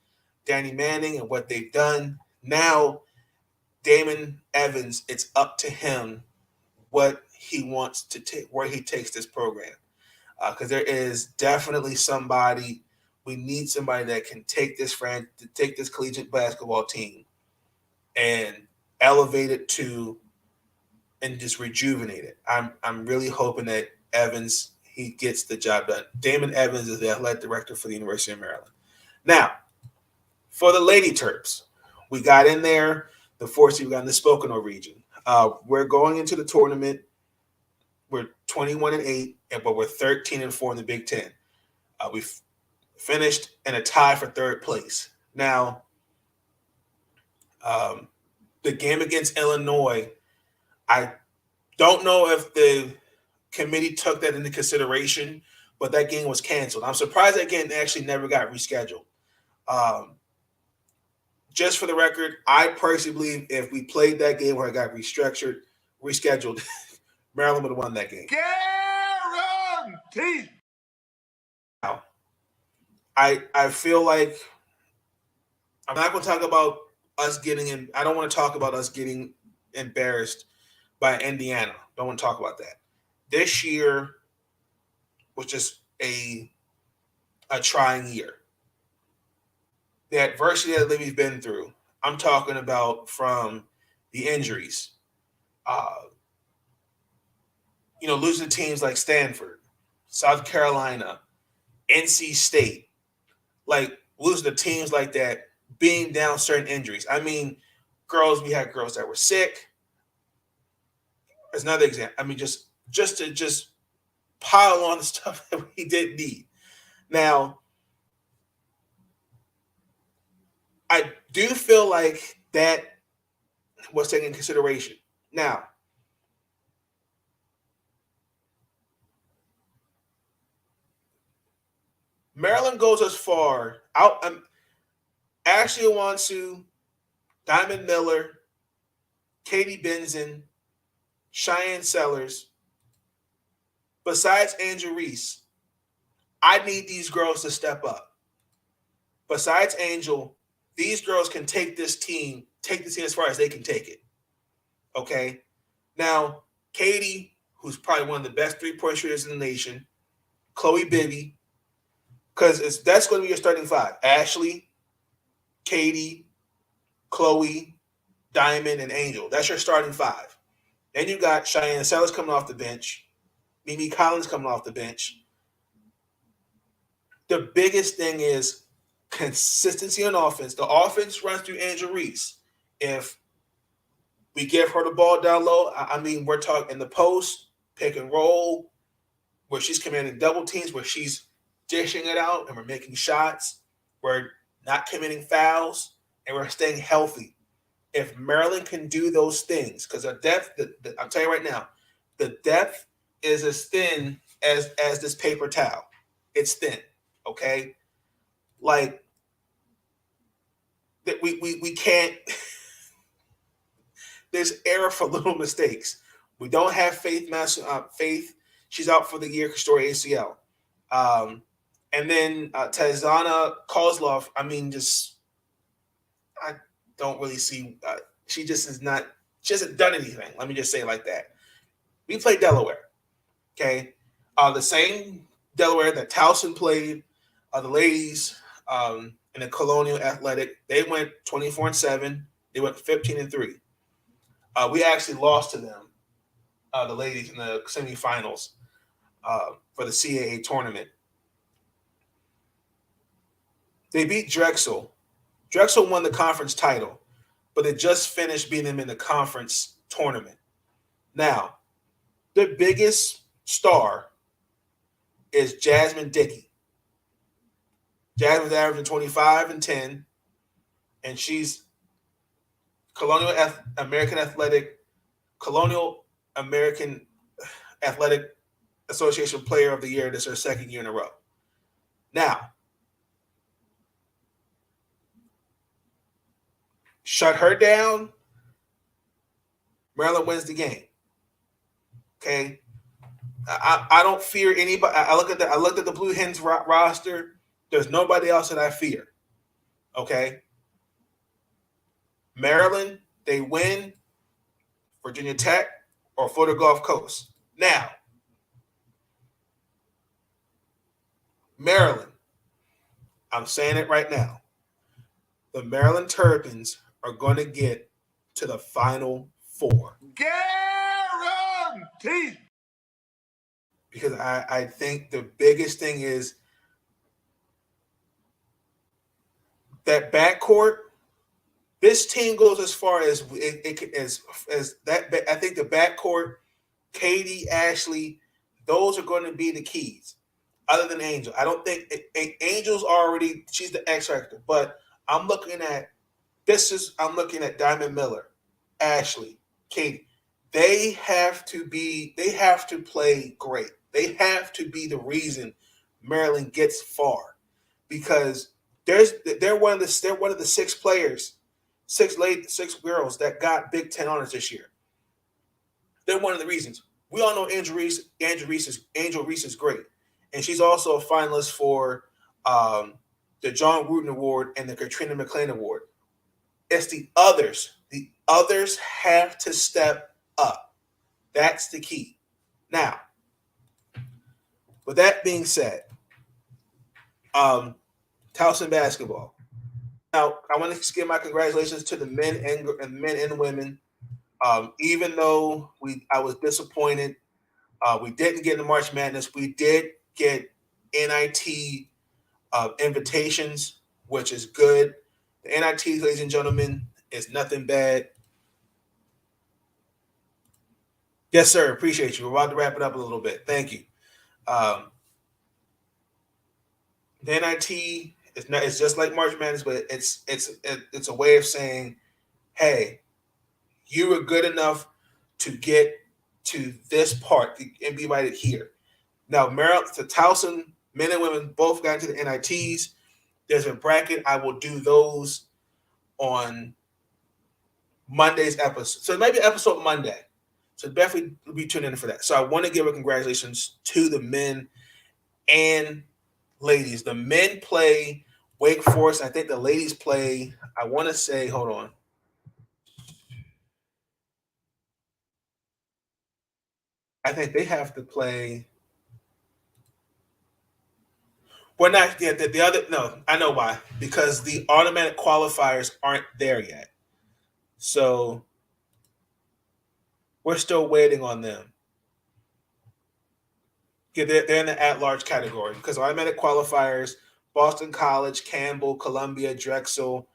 Danny Manning, and what they've done. Now, Damon Evans, it's up to him what he wants to take, where he takes this program. because there is definitely somebody. We need somebody that can take this collegiate basketball team and elevate it to and just rejuvenate it. I'm really hoping that Evans, he gets the job done. Damon Evans is the athletic director for the University of Maryland. Now, for the Lady Terps, we got in there the 4 seed. We got in the Pocono region. We're going into the tournament. We're 21-8, but we're 13-4 in the Big Ten. We've finished in a tie for third place. Now, the game against Illinois, I don't know if the committee took that into consideration, but that game was canceled. I'm surprised that game actually never got rescheduled. Just for the record, I personally believe if we played that game where it got rescheduled, Maryland would have won that game. Guaranteed. Now, I feel like I'm not going to talk about us getting in. I don't want to talk about us getting embarrassed by Indiana. Don't want to talk about that. This year was just a trying year. The adversity that we've been through, I'm talking about from the injuries, losing to teams like Stanford, South Carolina, NC State, like losing to teams like that, being down certain injuries. I mean, we had girls that were sick. As another example, I mean, just to pile on the stuff that we didn't need. Now, I do feel like that was taken into consideration. Now, Maryland goes as far out. Ashley Owansu, Diamond Miller, Katie Benson, Cheyenne Sellers. Besides Angel Reese, I need these girls to step up. Besides Angel, these girls can take this team as far as they can take it. Okay? Now, Katie, who's probably one of the best three-point shooters in the nation, Chloe Bibby, because that's going to be your starting five. Ashley, Katie, Chloe, Diamond, and Angel. That's your starting five. Then you got Cheyenne Sellers coming off the bench, Mimi Collins coming off the bench. The biggest thing is consistency on offense. The offense runs through Angel Reese. If we give her the ball down low, I mean, we're talking in the post, pick and roll, where she's commanding double teams, where she's dishing it out and we're making shots. We're not committing fouls and we're staying healthy. If Maryland can do those things, because the depth, I'm telling you right now, the depth is as thin as this paper towel. It's thin, okay? Like, that we can't – there's error for little mistakes. We don't have Faith. She's out for the year because she tore ACL. And then Tazana Kozlov, I mean, I don't really see she hasn't done anything. Let me just say it like that. We played Delaware, okay? The same Delaware that Towson played, the ladies in the Colonial Athletic, they went 24-7. They went 15-3. We actually lost to them, the ladies, in the semifinals for the CAA tournament. They beat Drexel. Drexel won the conference title, but they just finished beating them in the conference tournament. Now, the biggest star is Jasmine Dickey. Jasmine's averaging 25 and 10, and she's Colonial American Athletic Association Player of the Year. This is her second year in a row. Now, shut her down, Maryland wins the game. Okay, I don't fear anybody. I looked at the Blue Hens roster. There's nobody else that I fear. Okay, Maryland, they win. Virginia Tech or Florida Gulf Coast. Now, Maryland, I'm saying it right now, the Maryland Terrapins are going to get to the Final Four. Guaranteed. Because I think the biggest thing is that backcourt. This team goes as far as as that. I think the backcourt, Katie, Ashley, those are going to be the keys. Other than Angel, I don't think Angel's already. She's the X factor, but I'm looking at I'm looking at Diamond Miller, Ashley, Katie. They have to play great. They have to be the reason Maryland gets far, because they're one of the 6 players, 6 girls that got Big Ten honors this year. They're one of the reasons. We all know Angel Reese is great, and she's also a finalist for the John Wooden Award and the Katrina McLean Award. It's the others. The others have to step up. That's the key. Now, with that being said, Towson Basketball. Now, I want to give my congratulations to the men and women. Even though I was disappointed, we didn't get into March Madness. We did get NIT invitations, which is good. The NIT, ladies and gentlemen, is nothing bad. Yes, sir. Appreciate you. We're about to wrap it up a little bit. Thank you. The NIT it's just like March Madness, but it's a way of saying, hey, you were good enough to get to this part and be invited here. Now, Maryland, the Towson men and women both got into the NITs. There's a bracket. I will do those on Monday's episode. So it might be episode Monday. So definitely be tuned in for that. So I want to give a congratulations to the men and ladies. The men play Wake Forest. I think the ladies play, I want to say, hold on. I think they have to play. Well, not yet. The other, no, I know why. Because the automatic qualifiers aren't there yet. So we're still waiting on them. Yeah, they're in the at-large category because automatic qualifiers, Boston College, Campbell, Columbia, Drexel,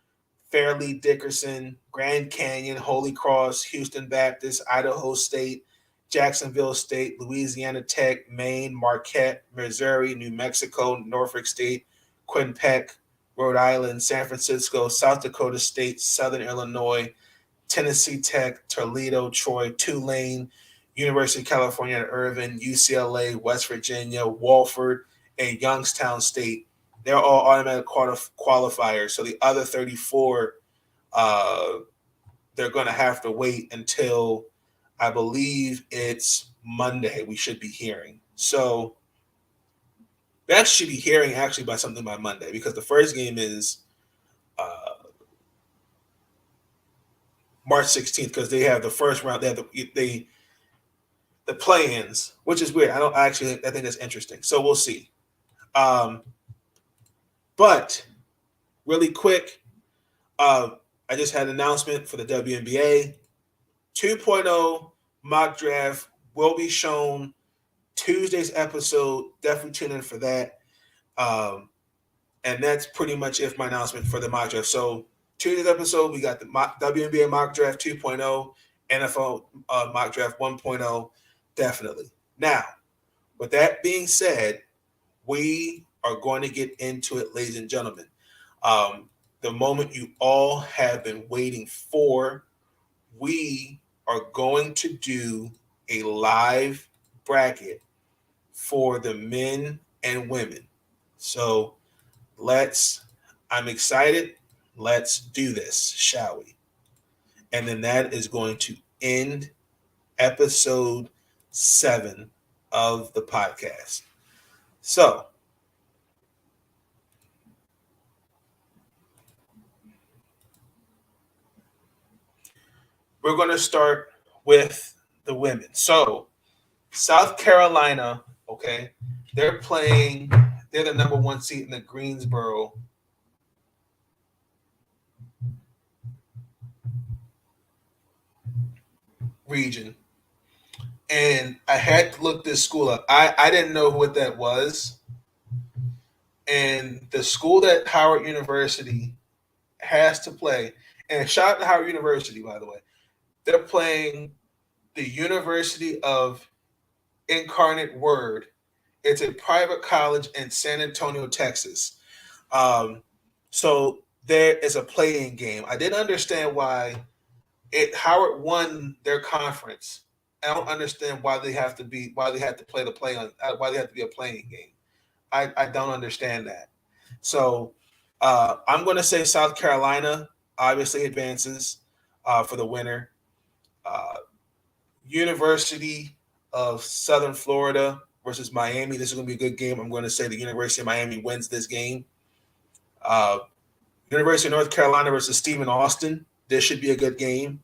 Fairleigh Dickinson, Grand Canyon, Holy Cross, Houston Baptist, Idaho State, Jacksonville State, Louisiana Tech, Maine, Marquette, Missouri, New Mexico, Norfolk State, Quinnipiac, Rhode Island, San Francisco, South Dakota State, Southern Illinois, Tennessee Tech, Toledo, Troy, Tulane, University of California at Irvine, UCLA, West Virginia, Wofford, and Youngstown State. They're all automatic qualifiers. So the other 34, they're going to have to wait until, I believe it's Monday we should be hearing. So that should be hearing actually by something by Monday, because the first game is March 16th, because they have the first round. They have the play-ins, which is weird. I think that's interesting. So we'll see. But really quick, I just had an announcement for the WNBA. 2.0 mock draft will be shown Tuesday's episode. Definitely tune in for that. And that's pretty much it for my announcement for the mock draft. So Tuesday's episode, we got the WNBA mock draft 2.0, NFL mock draft 1.0, definitely. Now, with that being said, we are going to get into it, ladies and gentlemen. The moment you all have been waiting for, we are going to do a live bracket for the men and women. So I'm excited. Let's do this, shall we? And then that is going to end episode 7 of the podcast. So we're going to start with the women. So South Carolina, okay, they're playing they're the number 1 seed in the Greensboro region. And I had to look this school up. I didn't know what that was. And the school that Howard University has to play, and shout out to Howard University, by the way, they're playing the University of Incarnate Word. It's a private college in San Antonio, Texas. So there is a play-in game. I didn't understand why Howard won their conference. I don't understand why they have to be why they have to play why they have to be a playing game. I don't understand that. So I'm going to say South Carolina obviously advances for the winner. University of Southern Florida versus Miami. This is going to be a good game. I'm going to say the University of Miami wins this game. University of North Carolina versus Stephen Austin. This should be a good game.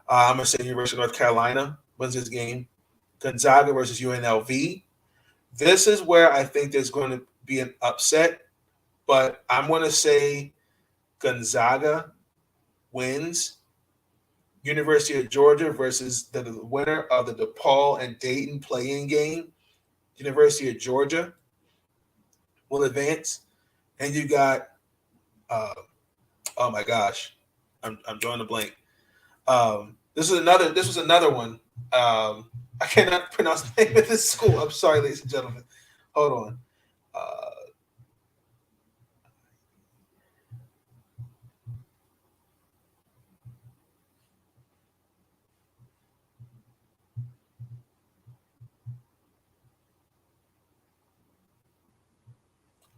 I'm going to say University of North Carolina wins this game. Gonzaga versus UNLV. This is where I think there's going to be an upset, but I'm going to say Gonzaga wins. University of Georgia versus the winner of the DePaul and Dayton play-in game. University of Georgia will advance. And you got, oh my gosh, I'm drawing a blank. This was another one. I cannot pronounce the name of this school. I'm sorry, ladies and gentlemen. Hold on.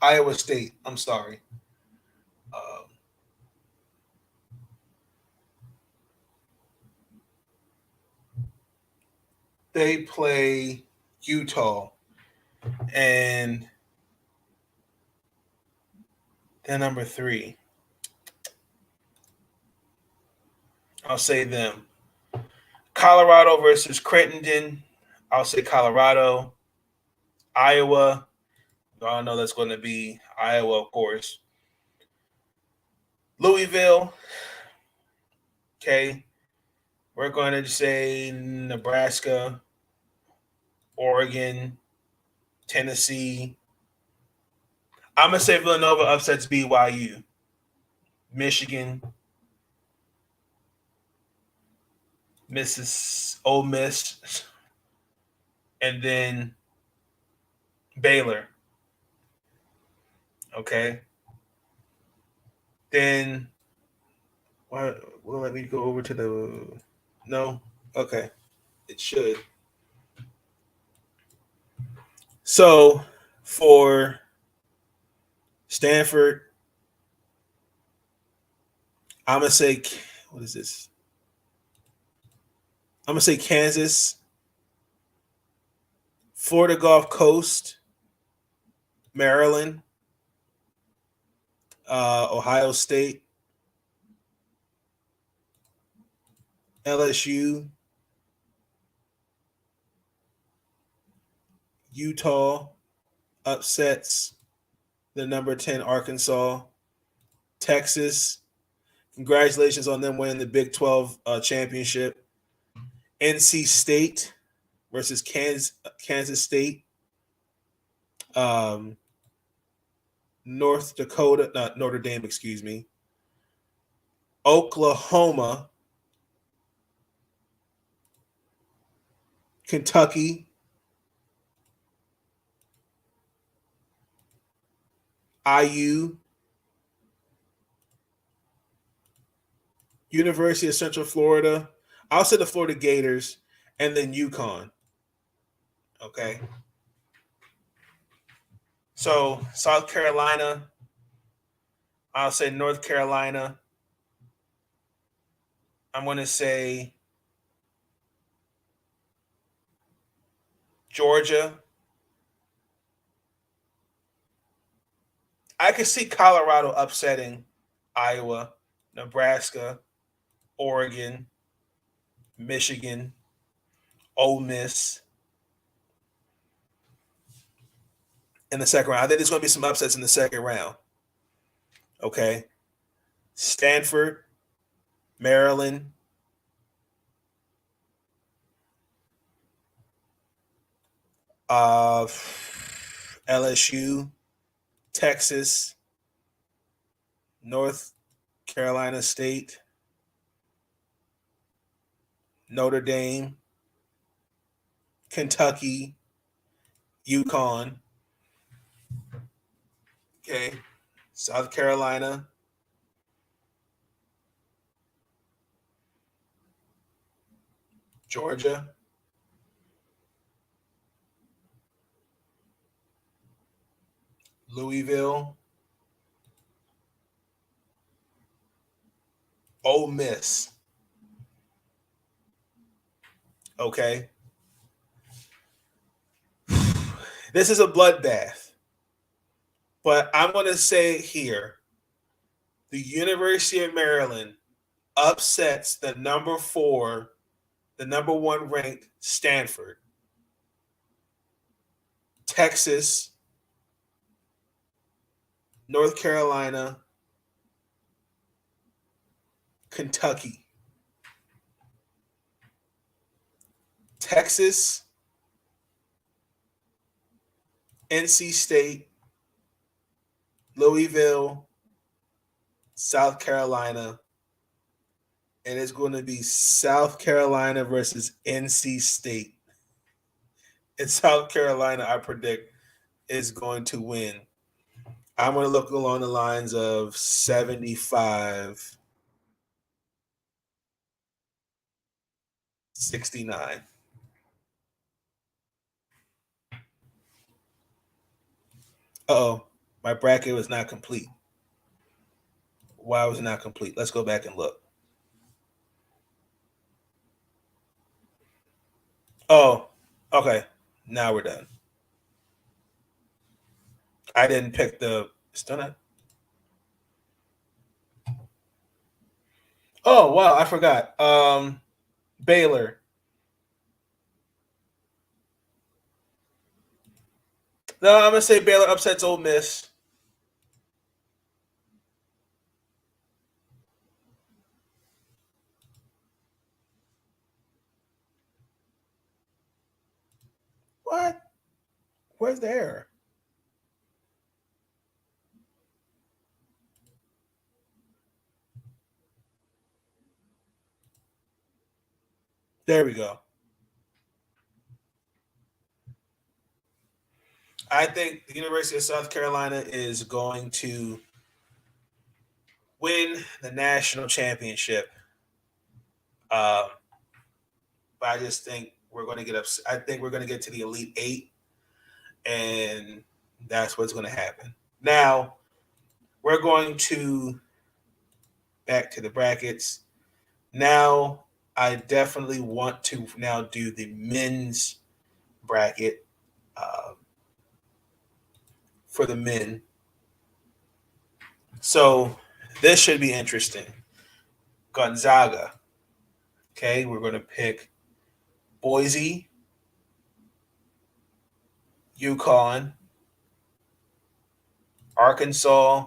Iowa State. I'm sorry. They play Utah, and they're number 3. I'll say them. Colorado versus Crittenden. I'll say Colorado. Iowa. I know that's going to be Iowa, of course. Louisville. Okay. We're going to say Nebraska, Oregon, Tennessee. I'm going to say Villanova upsets BYU. Michigan. Ole Miss. And then Baylor. Okay. Then what will let me go over to the no? Okay. It should. So for Stanford, I'm gonna say what is this? I'm gonna say Kansas, Florida Gulf Coast, Maryland, Ohio State, LSU, Utah upsets the number 10 Arkansas, Texas. Congratulations on them winning the Big 12 championship. NC State versus Kansas State. North Dakota, not Notre Dame, excuse me. Oklahoma, Kentucky, IU, University of Central Florida. I'll say the Florida Gators, and then UConn. Okay. So South Carolina, I'll say North Carolina. I'm going to say Georgia. I could see Colorado upsetting Iowa, Nebraska, Oregon, Michigan, Ole Miss. in the second round. I think there's going to be some upsets in the second round. Okay. Stanford, Maryland, LSU, Texas, North Carolina State, Notre Dame, Kentucky, UConn, okay, South Carolina, Georgia, Louisville, Ole Miss. Okay. This is a bloodbath. But I'm going to say here, the University of Maryland upsets the number 1 ranked Stanford. Texas, North Carolina, Kentucky. Texas, NC State, Louisville, South Carolina, and it's going to be South Carolina versus NC State. And South Carolina, I predict, is going to win. I'm going to look along the lines of 75-69. Uh-oh, my bracket was not complete. Why was it not complete? Let's go back and look. Oh, okay. Now we're done. I didn't pick the stunner. Oh, wow, I forgot. Baylor. No, I'm gonna say Baylor upsets Ole Miss. What? Where's the error? There we go. I think the University of South Carolina is going to win the national championship. But I just think we're going to get up. I think we're going to get to the Elite Eight, and that's what's going to happen. Now, we're going to back to the brackets. Now, I definitely want to now do the men's bracket for the men. So this should be interesting. Gonzaga. Okay, we're going to pick Boise, UConn, Arkansas,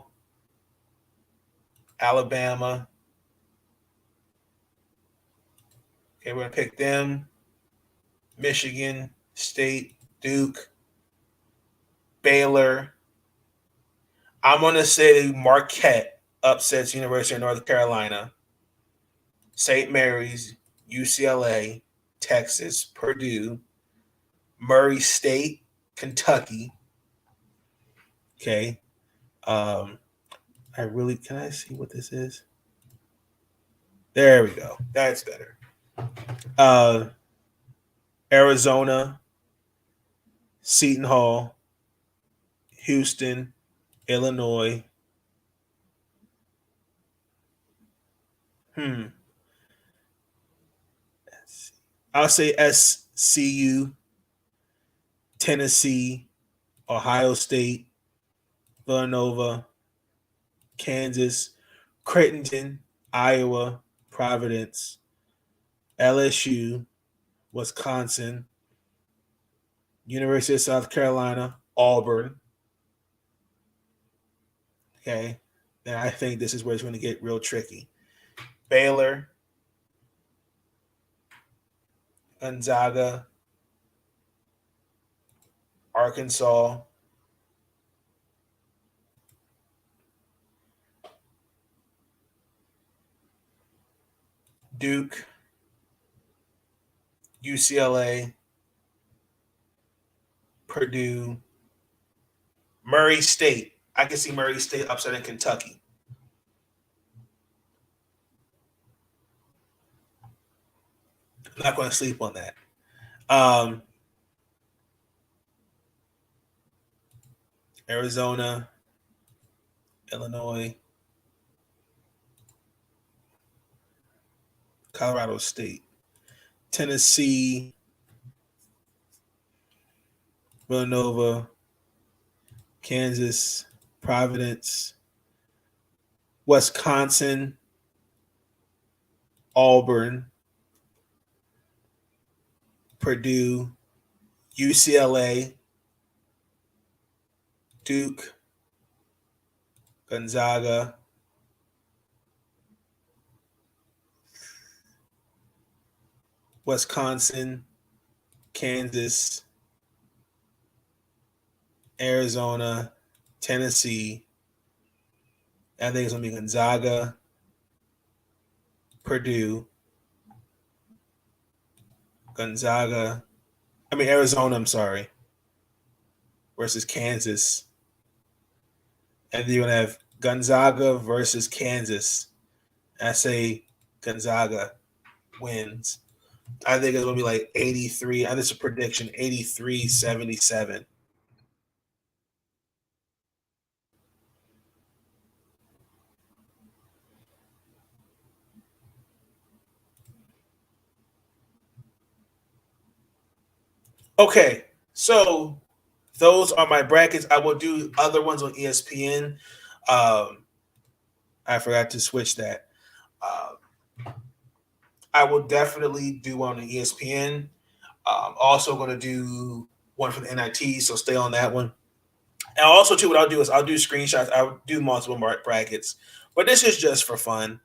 Alabama. Okay, we're going to pick them. Michigan State, Duke, Baylor. I'm going to say Marquette upsets University of North Carolina, St. Mary's, UCLA, Texas, Purdue, Murray State, Kentucky. Okay. Can I see what this is? There we go. That's better. Arizona, Seton Hall, Houston, Illinois. I'll say SCU, Tennessee, Ohio State, Villanova, Kansas, Creighton, Iowa, Providence, LSU, Wisconsin, University of South Carolina, Auburn, okay, then I think this is where it's going to get real tricky. Baylor, Gonzaga, Arkansas, Duke, UCLA, Purdue, Murray State. I can see Murray State upsetting Kentucky. I'm not going to sleep on that. Arizona, Illinois, Colorado State, Tennessee, Villanova, Kansas, Providence, Wisconsin, Auburn, Purdue, UCLA, Duke, Gonzaga, Wisconsin, Kansas, Arizona, Tennessee. I think it's going to be Gonzaga, Purdue, Arizona, versus Kansas. And then you're going to have Gonzaga versus Kansas. I say Gonzaga wins. I think it's going to be like 83. I think it's a prediction, 83-77. Okay, so those are my brackets. I will do other ones on ESPN. I forgot to switch that. I will definitely do one on ESPN. Also going to do one for the NIT, so stay on that one. And also, too, what I'll do is I'll do screenshots. I'll do multiple brackets. But this is just for fun,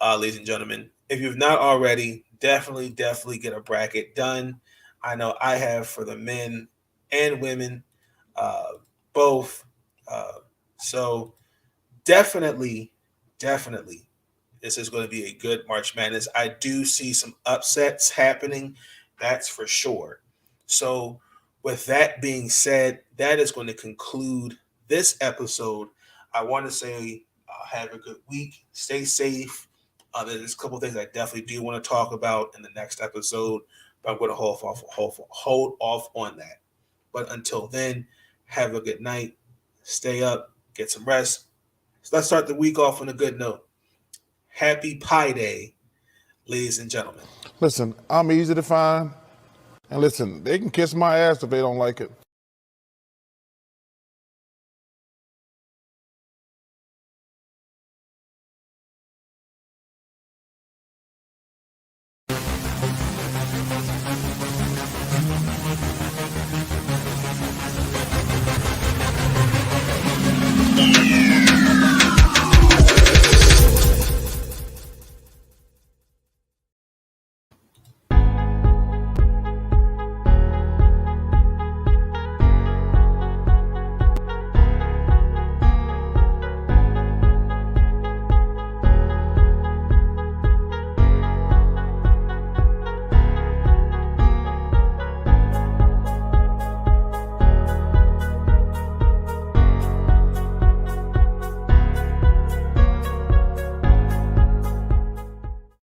ladies and gentlemen. If you've not already, definitely get a bracket done. I know I have for the men and women, both. So definitely, this is going to be a good March Madness. I do see some upsets happening. That's for sure. So with that being said, that is going to conclude this episode. I want to say have a good week. Stay safe. There's a couple of things I definitely do want to talk about in the next episode, but I'm going to hold off on that. But until then, have a good night. Stay up. Get some rest. So let's start the week off on a good note. Happy Pi Day, ladies and gentlemen. Listen, I'm easy to find. And listen, they can kiss my ass if they don't like it.